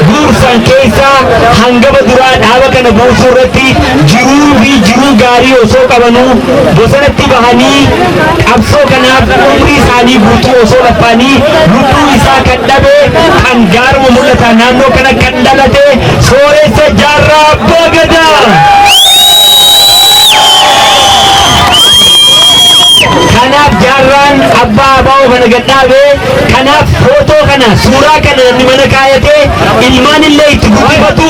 Dursan keessa hangaba duraa dhaaba kana buusuu irratti jiruu gaarii osoo qabanuu bosonatti bahanii qabsoo kanaaf umrii isaanii guutuu osoo lafaanii lubbuu isaa kan dhabe kan gaaruma mul'ata naannoo kana kan dhalate sooressa jaarraa abbaa gadaa. Kanaaf jaarraan abbaa abaa'oo kana gadhaabe kanaaf footoo kana suuraa kana namni mana kaayatee ilmaan illee itti guddifatu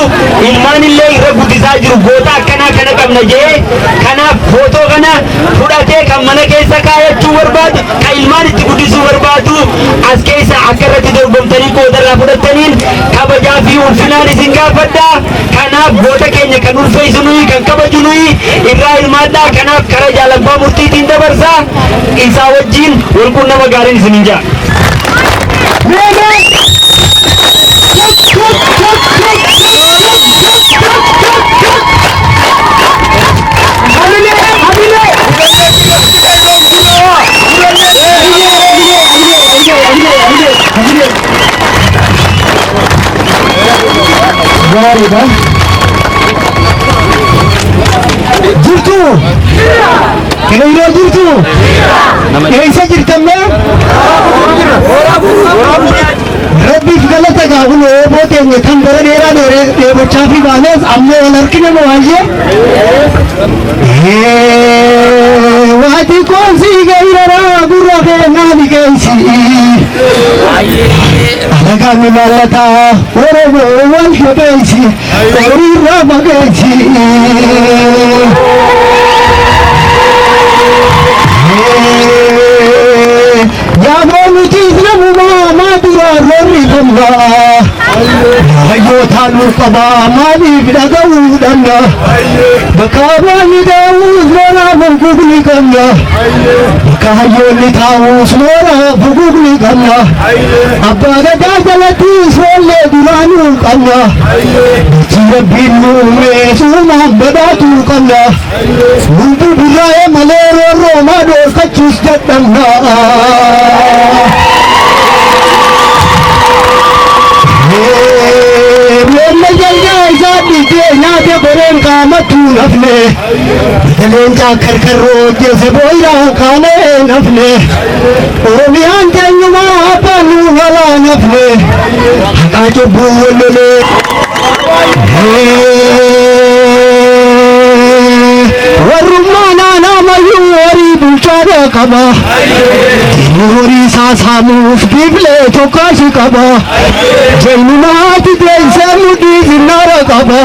ilmaan illee irra guddisaa jiru goota akkanaa kana qabna jee kanaaf footoo kana fudhatee kan mana keessa kaayachuu barbaadu kan ilmaan itti guddisuu barbaadu as keessa akka irratti dorgomtanii qoodarraa fudhataniin kabajaa fi ulfinaan isin gaafadha. Kanaaf goota keenya kan ulfeessu nuyi kan kabaju nuyi irraa hirmaadhaa. Kanaaf kara jaalabbaa murtiitiin dabarsaa isaa wajjin walqunnama gaariin isinin jaa. Jirtu Kena jirtu Isa jirtamme Rabbi galata gaafun eeboo teenya kan bara dheeraa dheebochaa fi baanes ammoo wal harkina waayee waati koonsi gairaraa gurra keenyaani geessi alagaan malataa oromoo wal jabeessi horiirraa mageessi Hayyotaan qabaa maaliif dhaga'uu dhabna bakka baay'ee daawus mooraa fugugni qabna bakka hayyoonni taa'us mooraa fugugni qabna abbaa gadaa jalattis wallee duraanuu qabna bichi rabbiin nuumee suumaan badhaatuu qabna lubbuu burraa'ee malee roorroo maa dhoorkachuus dadhabna. Nyaate goreen qaamatu nafne Bitaleen caakarkarroo jeese booyiraan kaanee nafne Oromiyaan keenyumaa abbaan nu halaa nafne Haqaa cubbuu wallolee warrummaa naanaa mayyuu horii bulchaadha qaba horii saasamuuf biblee tokkaashi qaba jaynumaati deeysee mudhii zinnaara qaba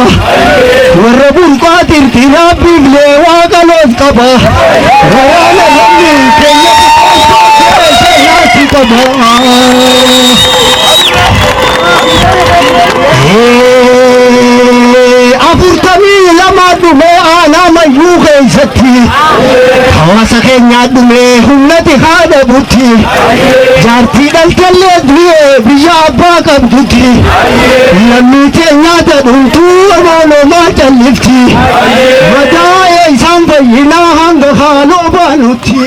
warra burqaa tirtiraa biblee waaqaloos qaba waraana lammi keenya seenaati qaba afurtamii lama dhumee aanaa mayyuu keessatti hawaasa keenyaa dhumee humnati haadha butti jaartii dhaltallee du'ee biyya abbaa qabdutti lammii keenyaa dhumtuu amaanumaa callifti madaa'ee isaan fayyinaa hanga haaloo baanutti.